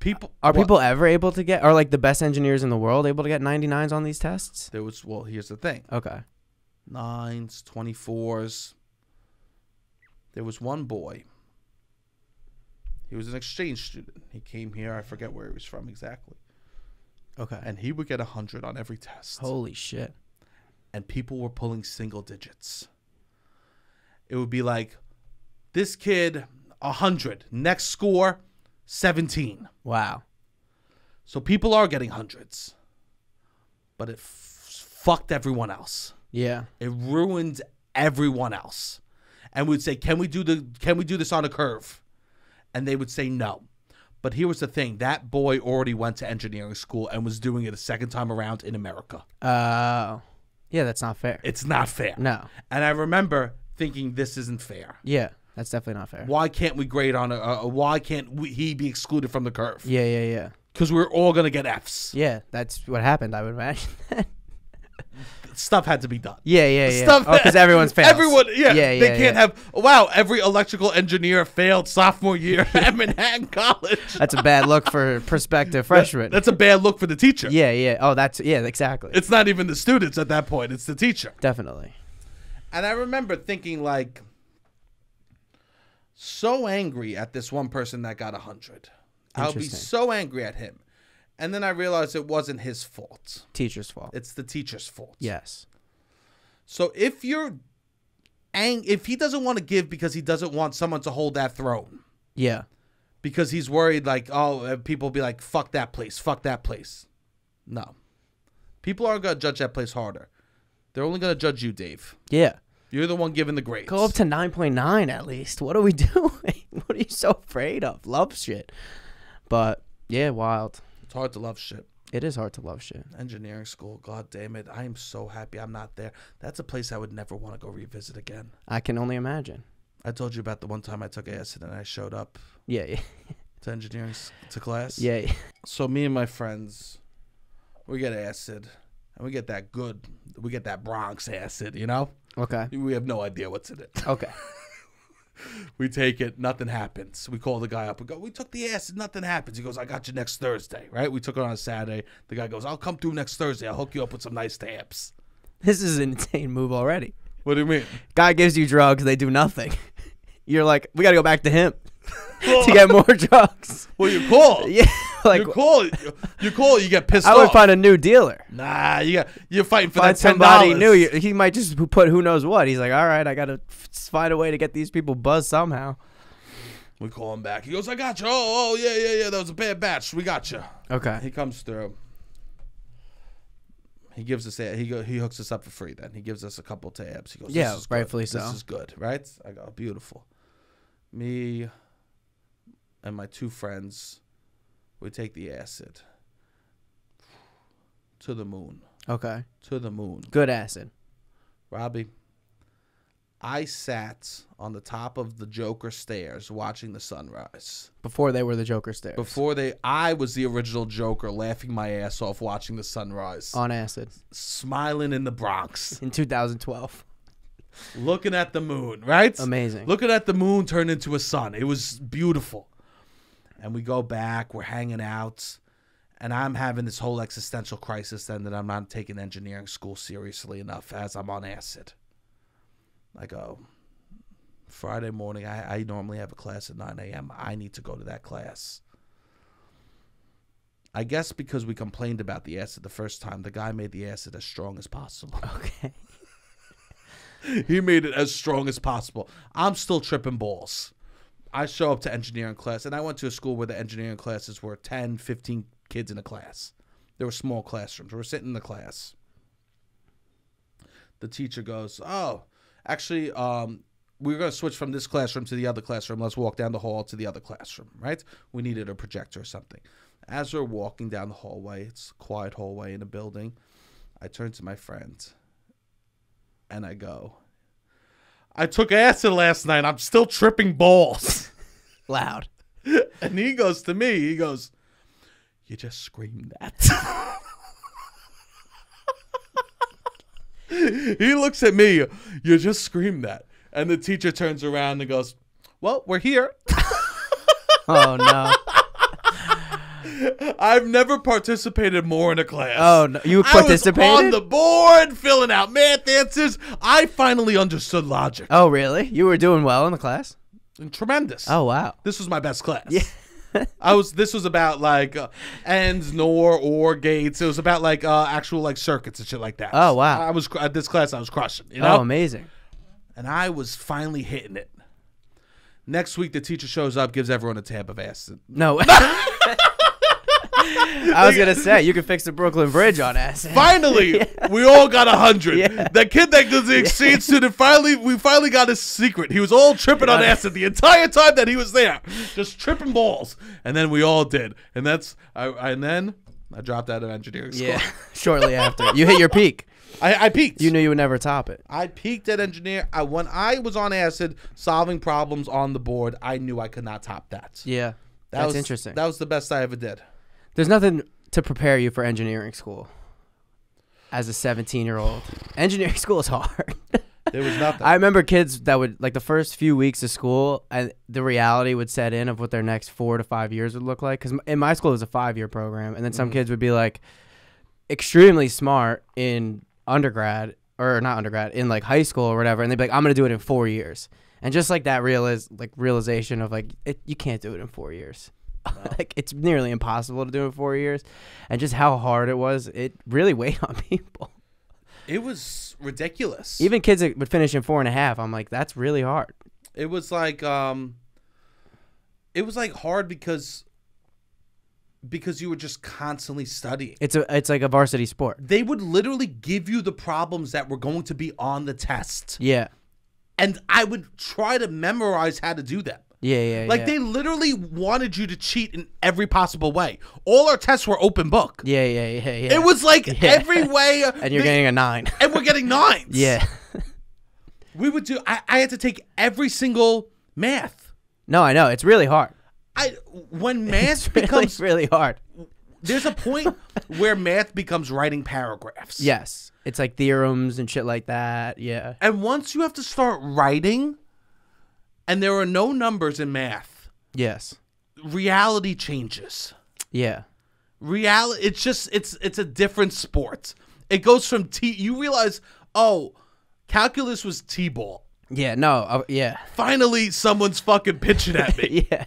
people ever able to get, are like the best engineers in the world able to get 99s on these tests? Here's the thing. Okay. 9s, 24s. There was one boy. He was an exchange student. He came here. I forget where he was from exactly. Okay. And he would get 100 on every test. Holy shit. And people were pulling single digits. It would be like, this kid, 100. Next score, 17. Wow. So people are getting hundreds. But it fucked everyone else. Yeah. It ruined everyone else. And we'd say, can we do this on a curve? And they would say no. But here was the thing. That boy already went to engineering school and was doing it a second time around in America. Yeah, that's not fair. It's not fair. No. And I remember thinking, this isn't fair. Yeah, that's definitely not fair. Why can't we grade on why can't he be excluded from the curve? Yeah. Because we're all going to get Fs. Yeah, that's what happened, I would imagine. Stuff had to be done. Yeah. Because everyone's failed. Everyone, they can't have, every electrical engineer failed sophomore year at Manhattan College. That's a bad look for prospective freshmen. That's a bad look for the teacher. Yeah. Oh, exactly. It's not even the students at that point. It's the teacher. Definitely. And I remember thinking, like, so angry at this one person that got 100. I'll be so angry at him. And then I realized it wasn't his fault. Teacher's fault. It's the teacher's fault. Yes. So if he doesn't want to give because he doesn't want someone to hold that throne. Yeah. Because he's worried, like, people will be like, fuck that place. No. People aren't going to judge that place harder. They're only going to judge you, Dave. Yeah. You're the one giving the grades. Go up to 9.9 at least. What are we doing? What are you so afraid of? Love shit. But, yeah, wild. It's hard to love shit. It is hard to love shit. Engineering school, god damn it. I am so happy I'm not there. That's a place I would never want to go revisit again. I can only imagine. I told you about the one time I took acid and I showed up Yeah. to engineering to class. Yeah. So me and my friends, we get acid and we get that Bronx acid, you know? Okay. We have no idea what's in it. Okay. We take it, nothing happens. We call the guy up and go, we took the acid, nothing happens. He goes, I got you next Thursday, right? We took it on a Saturday. The guy goes, I'll come through next Thursday. I'll hook you up with some nice tabs. This is an insane move already. What do you mean? Guy gives you drugs, they do nothing. You're like, we got to go back to him to get more drugs. Well, you call. Yeah. Like, you call, you get pissed off. I would find a new dealer. Nah, you're fighting for find that $10. Somebody new. He might just put who knows what. He's like, all right, I got to find a way to get these people buzzed somehow. We call him back. He goes, I got you. Oh, yeah. That was a bad batch. We got you. Okay. He comes through. He gives us he hooks us up for free. Then he gives us a couple tabs. He goes, yeah, this is rightfully good. so. This is good, right? I go, beautiful. Me and my two friends, we take the acid to the moon. Okay. To the moon. Good acid. Robbie, I sat on the top of the Joker stairs watching the sunrise. Before they were the Joker stairs. I was the original Joker, laughing my ass off watching the sunrise. On acid. Smiling in the Bronx. In 2012. Looking at the moon, right? Amazing. Looking at the moon turn into a sun. It was beautiful. And we go back, we're hanging out, and I'm having this whole existential crisis then that I'm not taking engineering school seriously enough as I'm on acid. I go, Friday morning, I normally have a class at 9 a.m. I need to go to that class. I guess because we complained about the acid the first time, the guy made the acid as strong as possible. Okay. He made it as strong as possible. I'm still tripping balls. I show up to engineering class, and I went to a school where the engineering classes were 10, 15 kids in a class. There were small classrooms. We're sitting in the class. The teacher goes, oh, actually, we're going to switch from this classroom to the other classroom. Let's walk down the hall to the other classroom, right? We needed a projector or something. As we're walking down the hallway, it's a quiet hallway in a building, I turn to my friend, and I go, I took acid last night. I'm still tripping balls. Loud. And he goes to me, he goes, you just screamed that. He looks at me, you just screamed that. And the teacher turns around and goes, well, we're here. Oh, no. I've never participated more in a class. Oh, no. You participated? I was on the board, filling out math answers. I finally understood logic. Oh, really? You were doing well in the class? Tremendous. Oh, wow. This was my best class. Yeah. This was about like ends, nor, or gates. It was about like actual like circuits and shit like that. Oh, wow. I was at this class. I was crushing. You know? Oh, amazing. And I was finally hitting it. Next week, the teacher shows up, gives everyone a tab of acid. No. I was going to say, you can fix the Brooklyn Bridge on acid. Finally, yeah. We all got 100. Yeah. That kid that was the exchange student, we finally got his secret. He was all tripping on acid the entire time that he was there. Just tripping balls. And then we all did. And then I dropped out of engineering school. Yeah, shortly after. You hit your peak. I peaked. You knew you would never top it. I peaked at engineer. When I was on acid, solving problems on the board, I knew I could not top that. Yeah, that's interesting. That was the best I ever did. There's nothing to prepare you for engineering school as a 17-year-old. Engineering school is hard. There was nothing. I remember kids that would, like the first few weeks of school, and the reality would set in of what their next 4 to 5 years would look like. Because in my school, it was a 5-year program. And then some kids would be like extremely smart in undergrad, or not undergrad, in like high school or whatever. And they'd be like, I'm going to do it in 4 years. And just like that realization of like, you can't do it in 4 years. No. Like it's nearly impossible to do in 4 years. And just how hard it was, it really weighed on people. It was ridiculous. Even kids that would finish in 4.5, I'm like, that's really hard. It was like hard because you were just constantly studying. It's like a varsity sport. They would literally give you the problems that were going to be on the test. Yeah. And I would try to memorize how to do them. Yeah. Like they literally wanted you to cheat in every possible way. All our tests were open book. Yeah. It was like every way. And you're getting a 9. And we're getting 9s. Yeah. We would do. I had to take every single math. No, I know it's really hard. When math becomes really hard. There's a point where math becomes writing paragraphs. Yes. It's like theorems and shit like that. Yeah. And once you have to start writing, and there are no numbers in math. Yes. Reality changes. Yeah. Reality. It's just it's a different sport. It goes from you realize, oh, calculus was T-ball. Yeah. No. Yeah. Finally, someone's fucking pitching at me. Yeah.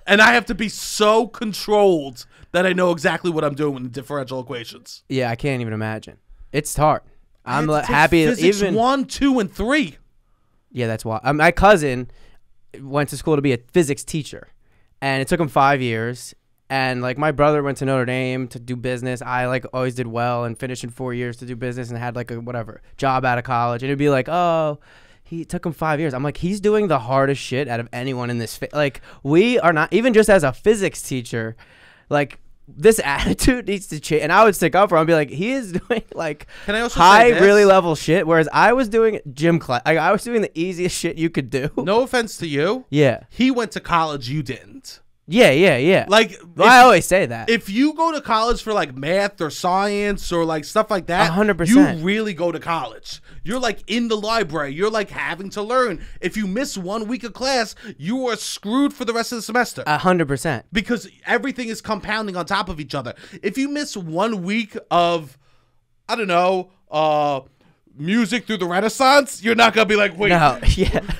And I have to be so controlled that I know exactly what I'm doing in differential equations. Yeah, I can't even imagine. It's hard. I'm happy. Physics even 1, 2, and 3. Yeah, that's why. My cousin went to school to be a physics teacher, and it took him 5 years. And like my brother went to Notre Dame to do business. I like always did well and finished in 4 years to do business and had like a whatever job out of college. And it'd be like, oh. He took him 5 years. I'm like, he's doing the hardest shit out of anyone in this. Like, we are not, even just as a physics teacher, like, this attitude needs to change. And I would stick up for him and be like, he is doing, like, Can I also high, say this? really level shit. Whereas I was doing gym class. Like, I was doing the easiest shit you could do. No offense to you. Yeah. He went to college, you didn't. Yeah. Like, I always say that. If you go to college for, like, math or science or, like, stuff like that, 100%. you really go to college. You're, like, in the library. You're, like, having to learn. If you miss 1 week of class, you are screwed for the rest of the semester. 100%. Because everything is compounding on top of each other. If you miss 1 week of, I don't know, music through the Renaissance, you're not gonna be like, wait,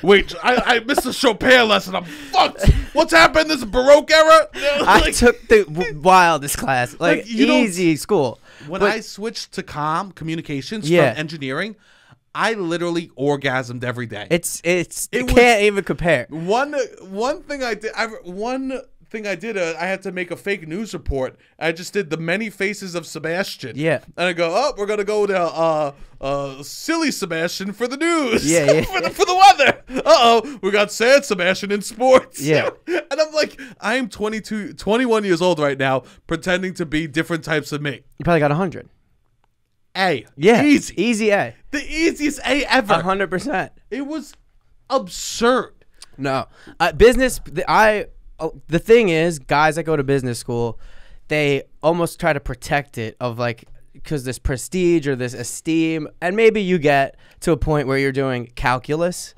wait, I missed a Chopin lesson. I'm fucked. What's happened? This Baroque era? I took the wildest class, like easy school. When I switched to communications from engineering, I literally orgasmed every day. It can't even compare. One thing I did. I had to make a fake news report. I just did the many faces of Sebastian. Yeah. And I go, oh, we're gonna go to silly Sebastian for the news. Yeah. for the weather. We got sad Sebastian in sports. Yeah. And I'm like, I am 21 years old right now, pretending to be different types of me. You probably got 100. A. Yeah. Easy A. The easiest A ever. 100%. It was absurd. No. Business. The thing is, guys that go to business school, they almost try to protect it of like, because this prestige or this esteem, and maybe you get to a point where you're doing calculus,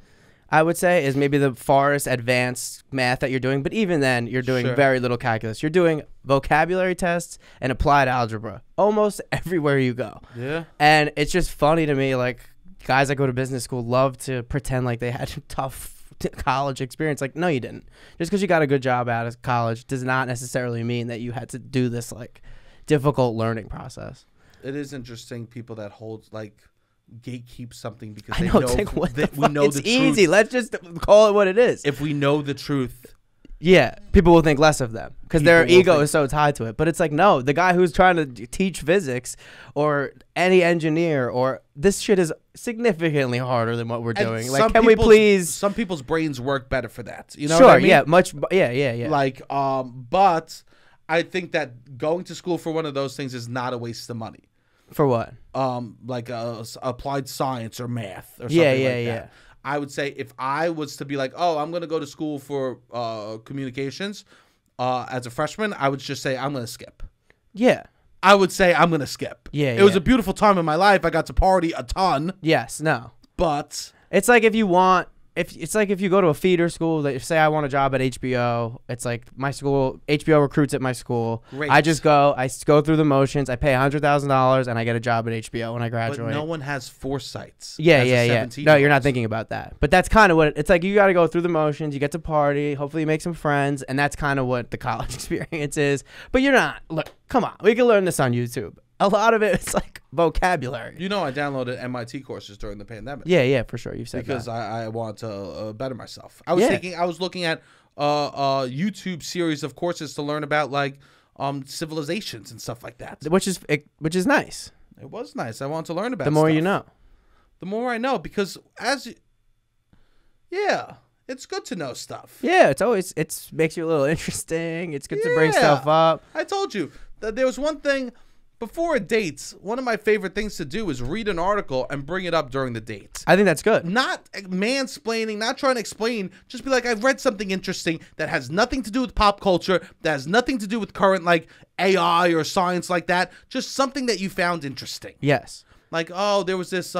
I would say, is maybe the farthest advanced math that you're doing. But even then, you're doing very little calculus. You're doing vocabulary tests and applied algebra almost everywhere you go. Yeah. And it's just funny to me, like, guys that go to business school love to pretend like they had tough college experience. Like, no, you didn't. Just because you got a good job out of college does not necessarily mean that you had to do this, like, difficult learning process. It is interesting, people that hold, like, gatekeep something because we know the truth. It's easy. Let's just call it what it is. If we know the truth, people will think less of them because their ego is so tied to it. But it's like, no, the guy who's trying to teach physics or any engineer, or this shit is significantly harder than what we're doing. Like, can we please? Some people's brains work better for that. You know what I mean? Yeah. Like, but I think that going to school for one of those things is not a waste of money. For what? Like applied science or math or something like that. I would say if I was to be like, oh, I'm going to go to school for communications as a freshman, I would just say I'm going to skip. Yeah. I would say I'm going to skip. It was a beautiful time in my life. I got to party a ton. Yes, no. But it's like if you go to a feeder school, that say I want a job at HBO, it's like my school, HBO recruits at my school. Great. I go through the motions, I pay $100,000 and I get a job at HBO when I graduate. But no one has foresights. Yeah. No, you're not thinking about that. But that's kind of what it's like. You got to go through the motions, you get to party, hopefully you make some friends, and that's kind of what the college experience is. But you're not, look, come on, we can learn this on YouTube. A lot of it is like vocabulary. You know, I downloaded MIT courses during the pandemic. Yeah, for sure. You've said because that. I want to better myself. I was looking at YouTube series of courses to learn about like civilizations and stuff like that. Which is nice. It was nice. I want to learn about the more you know. The more I know, because It's good to know stuff. Yeah, it makes you a little interesting. It's good to bring stuff up. I told you that there was one thing before a date. One of my favorite things to do is read an article and bring it up during the date. I think that's good. Not mansplaining, not trying to explain. Just be like, I've read something interesting that has nothing to do with pop culture, that has nothing to do with current like AI or science like that. Just something that you found interesting. Yes. Like, oh, there was this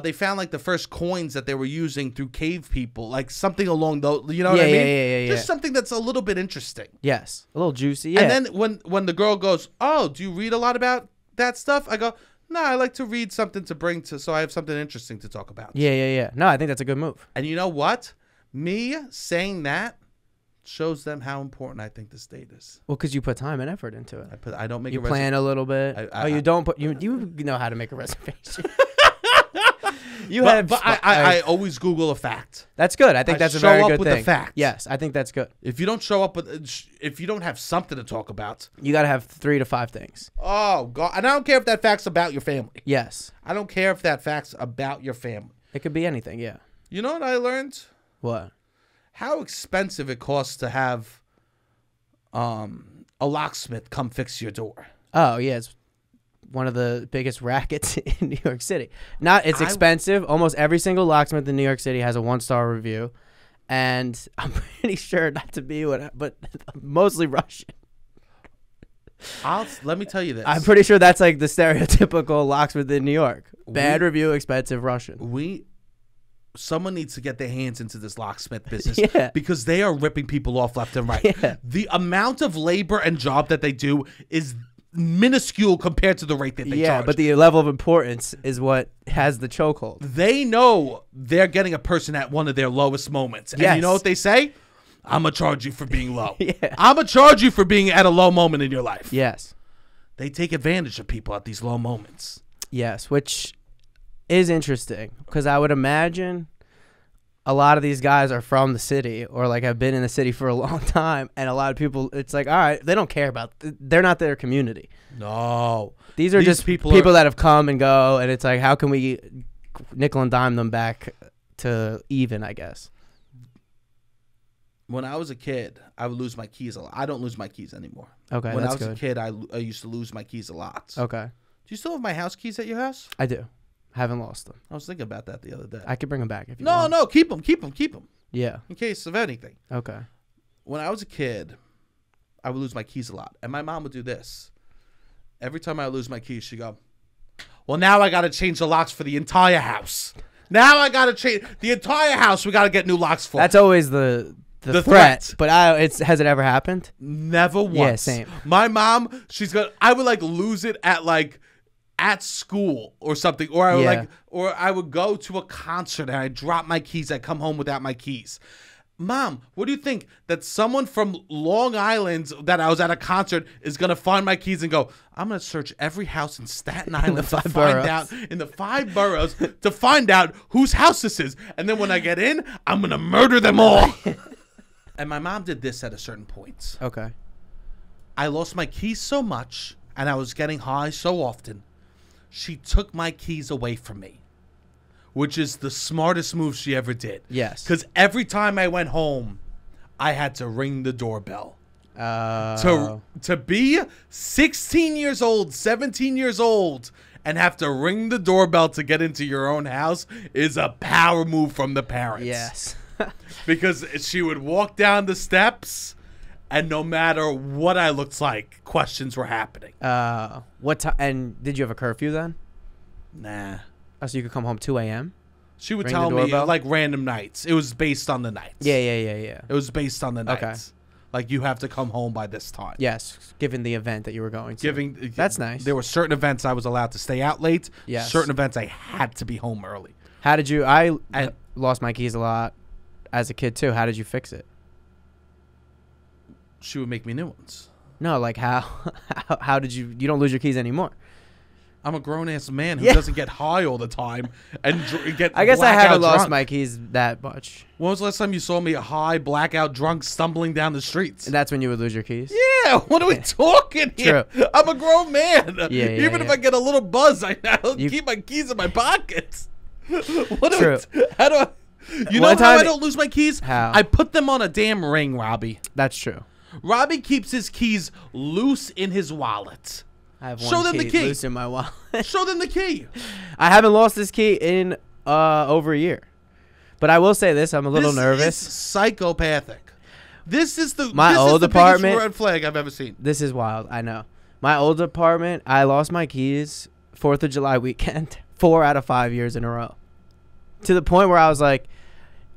they found like the first coins that they were using through cave people, like something along those, you know what I mean? Yeah. Just something that's a little bit interesting. Yes, a little juicy. Yeah. And then when the girl goes, "Oh, do you read a lot about that stuff?" I go, "No, I like to read something to bring to, so I have something interesting to talk about." Yeah. No, I think that's a good move. And you know what? Me saying that shows them how important I think this date is. Well, because you put time and effort into it. I don't make. You plan a little bit. You don't put. You know how to make a reservation. I always Google a fact. That's good. I think that's a very good thing. Show up with the facts. Yes, I think that's good. If you don't show up if you don't have something to talk about, you got to have 3 to 5 things. Oh God! And I don't care if that fact's about your family. Yes. I don't care if that fact's about your family. It could be anything. Yeah. You know what I learned? What? How expensive it costs to have a locksmith come fix your door. Oh yeah, it's one of the biggest rackets in New York City. It's expensive. Almost every single locksmith in New York City has a 1-star review, and I'm pretty sure not to be but mostly Russian. Let me tell you this. I'm pretty sure that's like the stereotypical locksmith in New York. Bad review, expensive Russian. Someone needs to get their hands into this locksmith business because they are ripping people off left and right. Yeah. The amount of labor and job that they do is minuscule compared to the rate that they charge. Yeah, but the level of importance is what has the chokehold. They know they're getting a person at one of their lowest moments. And you know what they say? I'm going to charge you for being low. I'm going to charge you for being at a low moment in your life. Yes. They take advantage of people at these low moments. Yes, which is interesting because I would imagine a lot of these guys are from the city or like have been in the city for a long time, and a lot of people, it's like, all right, they don't care about, they're not their community. No. These are just people that have come and go, and it's like, how can we nickel and dime them back to even, I guess. When I was a kid, I would lose my keys a lot. I don't lose my keys anymore. Okay, when that's I was good. a kid, I used to lose my keys a lot. Okay. Do you still have my house keys at your house? I do. Haven't lost them. I was thinking about that the other day. I could bring them back if you want. No, keep them. Yeah. In case of anything. Okay. When I was a kid, I would lose my keys a lot. And my mom would do this. Every time I would lose my keys, she'd go, well, now I got to change the locks for the entire house. Now I got to change the entire house. We got to get new locks for. That's always the threat. But has it ever happened? Never once. Yeah, same. My mom, I would like lose it at school or something, or I would go to a concert and I drop my keys. I come home without my keys. Mom, what do you think that someone from Long Island that I was at a concert is gonna find my keys and go, I'm gonna search every house in Staten Island in the 5 boroughs to find out whose house this is, and then when I get in, I'm gonna murder them all. And my mom did this at a certain point. Okay. I lost my keys so much and I was getting high so often. She took my keys away from me, which is the smartest move she ever did. Yes. Because every time I went home, I had to ring the doorbell. To be 16 years old, 17 years old, and have to ring the doorbell to get into your own house is a power move from the parents. Yes. Because she would walk down the steps, and no matter what I looked like, questions were happening. What time? And did you have a curfew then? Nah. Oh, so you could come home 2 a.m.? She would tell me like random nights. It was based on the nights. Yeah. It was based on the nights. Okay. Like, you have to come home by this time. Yes, given the event that you were going to. That's nice. There were certain events I was allowed to stay out late. Yes. Certain events I had to be home early. How did you? I lost my keys a lot as a kid too. How did you fix it? She would make me new ones. No, like how did you? You don't lose your keys anymore. I'm a grown-ass man who doesn't get high all the time and get I guess I haven't lost drunk. my keys that much. When was the last time you saw me high, blackout, drunk, stumbling down the streets? And that's when you would lose your keys? Yeah, what are we talking here? True. I'm a grown man. Yeah, Even if I get a little buzz, I keep my keys in my pockets. How do You know how I don't lose my keys? How? I put them on a damn ring, Robbie. That's true. Robbie keeps his keys loose in his wallet. I have Show one them the key. loose in my wallet. Show them the key. I haven't lost this key in over a year. But I will say this, I'm a little nervous. This is psychopathic. This is the apartment, biggest red flag I've ever seen. This is wild, I know. My old apartment, I lost my keys 4th of July weekend 4 out of 5 years in a row. To the point where I was like,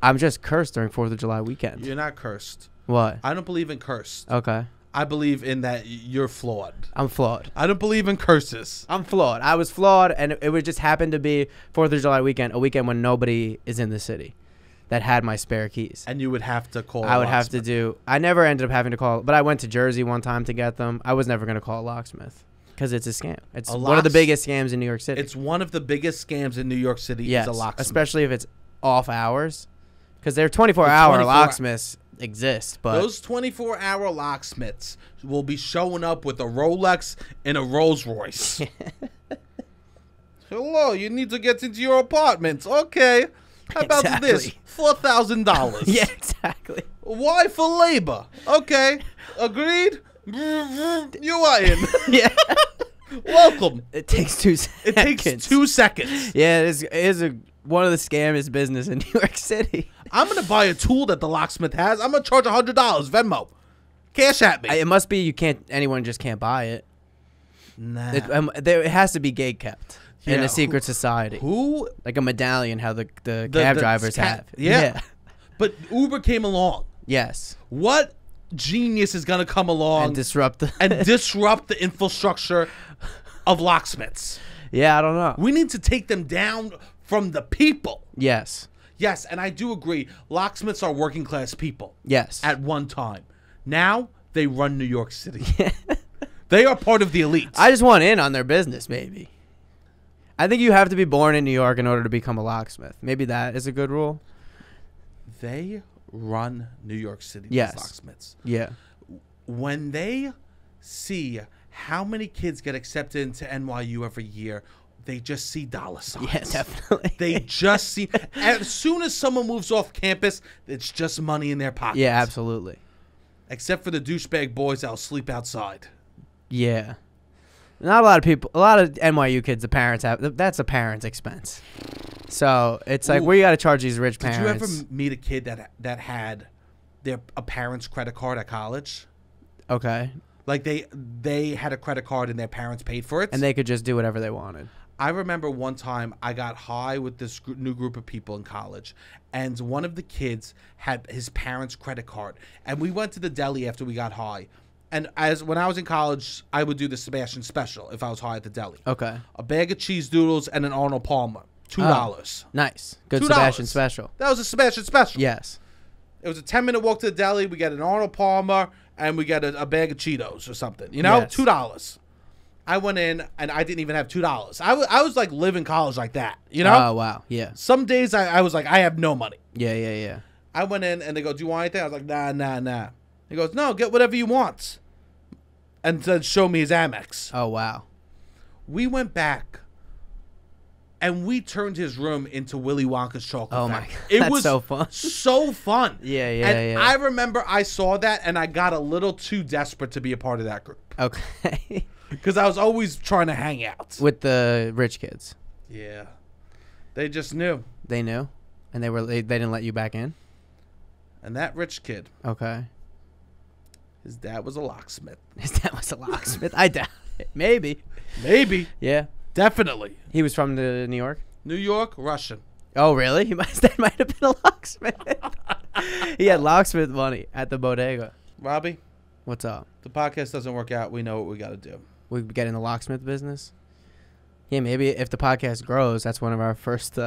I'm just cursed during 4th of July weekend. You're not cursed. What? I don't believe in cursed. Okay. I believe in that you're flawed. I'm flawed. I don't believe in curses. I'm flawed. I was flawed, and it would just happen to be 4th of July weekend, a weekend when nobody is in the city that had my spare keys. And you would have to call I would have to do. I never ended up having to call, but I went to Jersey one time to get them. I was never going to call a locksmith because it's a scam. It's one of the biggest scams in New York City. It's one of the biggest scams in New York City. Yes, is a locksmith. especially if it's off hours, because they're 24-hour locksmiths exist. But those 24-hour locksmiths will be showing up with a Rolex and a Rolls Royce. Hello, you need to get into your apartment. Okay. How about this? $4,000. Yeah, exactly. Why for labor? Okay. Agreed? You are in. Yeah. Welcome. It takes 2 seconds. It takes 2 seconds. Yeah, it is one of the scamiest business in New York City. I'm going to buy a tool that the locksmith has. I'm going to charge $100. Venmo. Cash at me. It must be anyone just can't buy it. Nah. It has to be gate kept. Yeah, in a secret society. Who? Like a medallion, how the cab drivers have. Yeah. But Uber came along. Yes. What genius is going to come along and disrupt the infrastructure of locksmiths? Yeah, I don't know. We need to take them down from the people. Yes. Yes, and I do agree. Locksmiths are working class people. Yes. At one time. Now they run New York City. They are part of the elite. I just want in on their business, maybe. I think you have to be born in New York in order to become a locksmith. Maybe that is a good rule. They run New York City. Yes. These locksmiths. Yeah. When they see how many kids get accepted into NYU every year, they just see dollar signs. Yeah, definitely. They just see. As soon as someone moves off campus, it's just money in their pockets. Yeah, absolutely. Except for the douchebag boys that'll sleep outside. Yeah. Not a lot of people, a lot of NYU kids, the parents have, that's a parent's expense. So it's like, where you got to charge these rich parents. Did you ever meet a kid that had a parent's credit card at college? Okay. Like they had a credit card and their parents paid for it? And they could just do whatever they wanted. I remember one time I got high with this new group of people in college, and one of the kids had his parents' credit card. And we went to the deli after we got high. And when I was in college, I would do the Sebastian special if I was high at the deli. Okay. A bag of cheese doodles and an Arnold Palmer. $2. Oh, nice. Good $2. Sebastian special. That was a Sebastian special. Yes. It was a 10-minute walk to the deli. We got an Arnold Palmer, and we got a bag of Cheetos or something. You know? Yes. $2. I went in, and I didn't even have $2. I was like living college like that. You know? Oh, wow. Yeah. Some days I was like, I have no money. Yeah. I went in, and they go, do you want anything? I was like, nah. He goes, no, get whatever you want. And then show me his Amex. Oh, wow. We went back, and we turned his room into Willy Wonka's chocolate factory. My God. That's so fun. So fun. Yeah. I remember I saw that, and I got a little too desperate to be a part of that group. Okay. Because I was always trying to hang out. With the rich kids. Yeah. They just knew. They knew? And they didn't let you back in? And that rich kid. Okay. His dad was a locksmith. I doubt it. Maybe. Yeah. Definitely. He was from New York? New York, Russian. Oh, really? That might have been a locksmith. He had locksmith money at the bodega. Robbie? What's up? The podcast doesn't work out. We know what we got to do. We get in the locksmith business? Yeah, maybe if the podcast grows, that's one of our first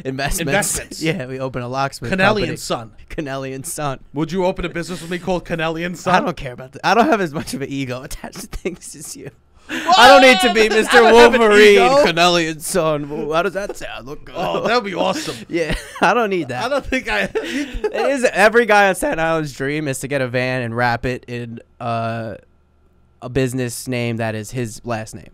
investments. Yeah, we open a locksmith company. Conelli and Son. Would you open a business with me called Conelli and Son? I don't care about that. I don't have as much of an ego attached to things as you. I don't need to be Mr. Wolverine, Conelli and Son. How does that sound? Look good. Oh, that would be awesome. Yeah, I don't need that. I don't think It is every guy on Staten Island's dream is to get a van and wrap it in a business name that is his last name.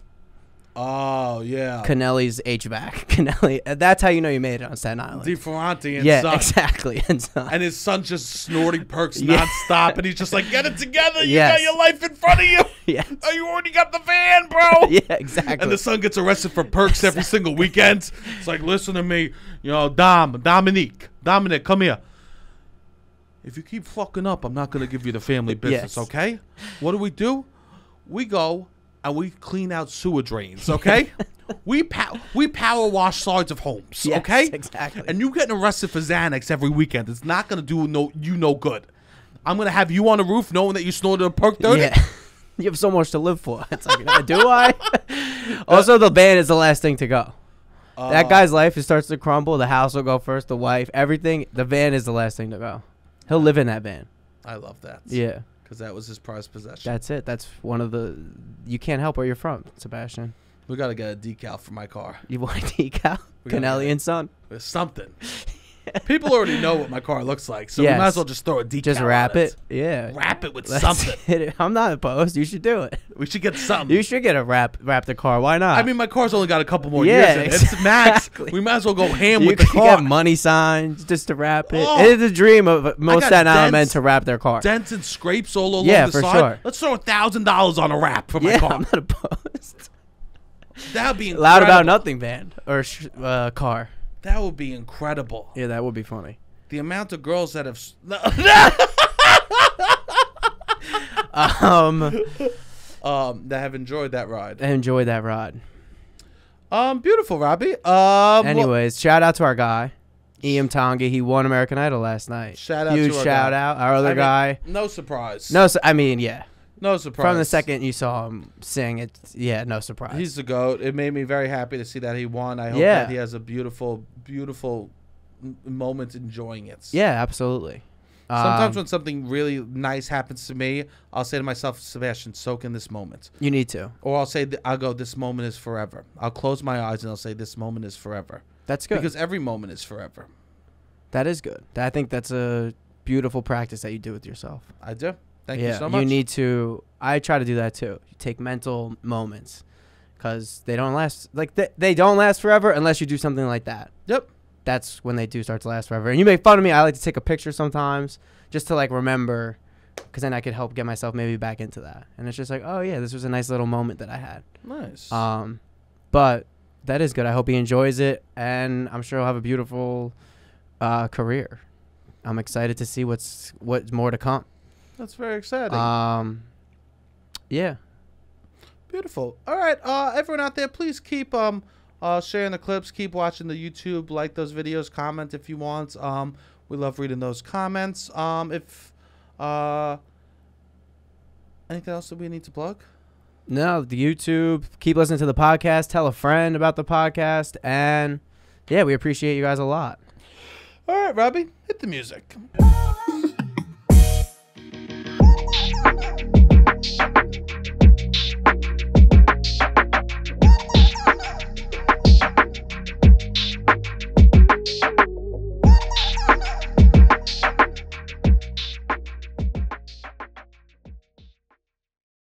Oh, yeah. Conelli's HVAC. Conelli. That's how you know you made it on Staten Island. DeFerranti and yeah, son. Exactly. And son. And his son's just snorting perks nonstop. And he's just like, get it together. You Yes. got your life in front of you. Yes. Oh, you already got the van, bro. Yeah, exactly. And the son gets arrested for perks every single weekend. It's like, listen to me. You know, Dominic, come here. If you keep fucking up, I'm not going to give you the family business, Yes. okay? What do? We go and we clean out sewer drains, okay? we power wash sides of homes, Yes, okay? exactly. And you getting arrested for Xanax every weekend. It's not going to do no good. I'm going to have you on the roof knowing that you snorted a perk 30. Yeah. You have so much to live for. It's like, do I? Also, the van is the last thing to go. That guy's life, it starts to crumble. The house will go first, the wife, everything. The van is the last thing to go. He'll live in that van. I love that. Yeah. Because that was his prized possession. That's it. That's one of the... You can't help where you're from, Sebastian. We got to get a decal for my car. You want a decal? Conelli and Son? There's something. People already know what my car looks like, so Yes. we might as well just throw a decal. Just wrap on it. Yeah. Wrap it with Let's something. hit it. I'm not opposed. You should do it. We should get something. You should get a wrap the car. Why not? I mean, my car's only got a couple more Yeah, years in it. It's max. exactly. We might as well go ham you with the could car. get money signs just to wrap it. Oh. It is a dream of most got Staten Island men dents. to wrap their car. Dents and scrapes all along Yeah, the for side. sure. Let's throw $1,000 on a wrap for my Yeah, car. I'm not opposed. That would be incredible. Loud About Nothing band or car. That would be incredible. Yeah, that would be funny. The amount of girls that have... that have enjoyed that ride. Enjoy that ride. Beautiful, Robbie. Anyways, shout out to our guy, Ian Tonga. He won American Idol last night. Shout out Huge to our shout guy. out. Our other guy. No surprise. No, I mean, yeah. No surprise. From the second you saw him sing, yeah, no surprise. He's the GOAT. It made me very happy to see that he won. I hope Yeah. that he has a beautiful, beautiful moment enjoying it. Yeah, absolutely. Sometimes when something really nice happens to me, I'll say to myself, Sebastian, soak in this moment. You need to. Or I'll say, I'll go, this moment is forever. I'll close my eyes and I'll say, this moment is forever. That's good. Because every moment is forever. That is good. I think that's a beautiful practice that you do with yourself. I do. Thank you so much. You need to. I try to do that too. You take mental moments because they don't last. Like they don't last forever unless you do something like that. Yep. That's when they do start to last forever. And you make fun of me. I like to take a picture sometimes just to like remember, because then I could help get myself maybe back into that. And it's just like, oh yeah, this was a nice little moment that I had. Nice. But that is good. I hope he enjoys it, and I'm sure he'll have a beautiful career. I'm excited to see what's more to come. That's very exciting. Yeah. Beautiful. All right, everyone out there, please keep sharing the clips, keep watching the YouTube, like those videos, comment if you want. We love reading those comments. If anything else that we need to plug? No, the YouTube. Keep listening to the podcast. Tell a friend about the podcast, and yeah, we appreciate you guys a lot. All right, Robbie, hit the music.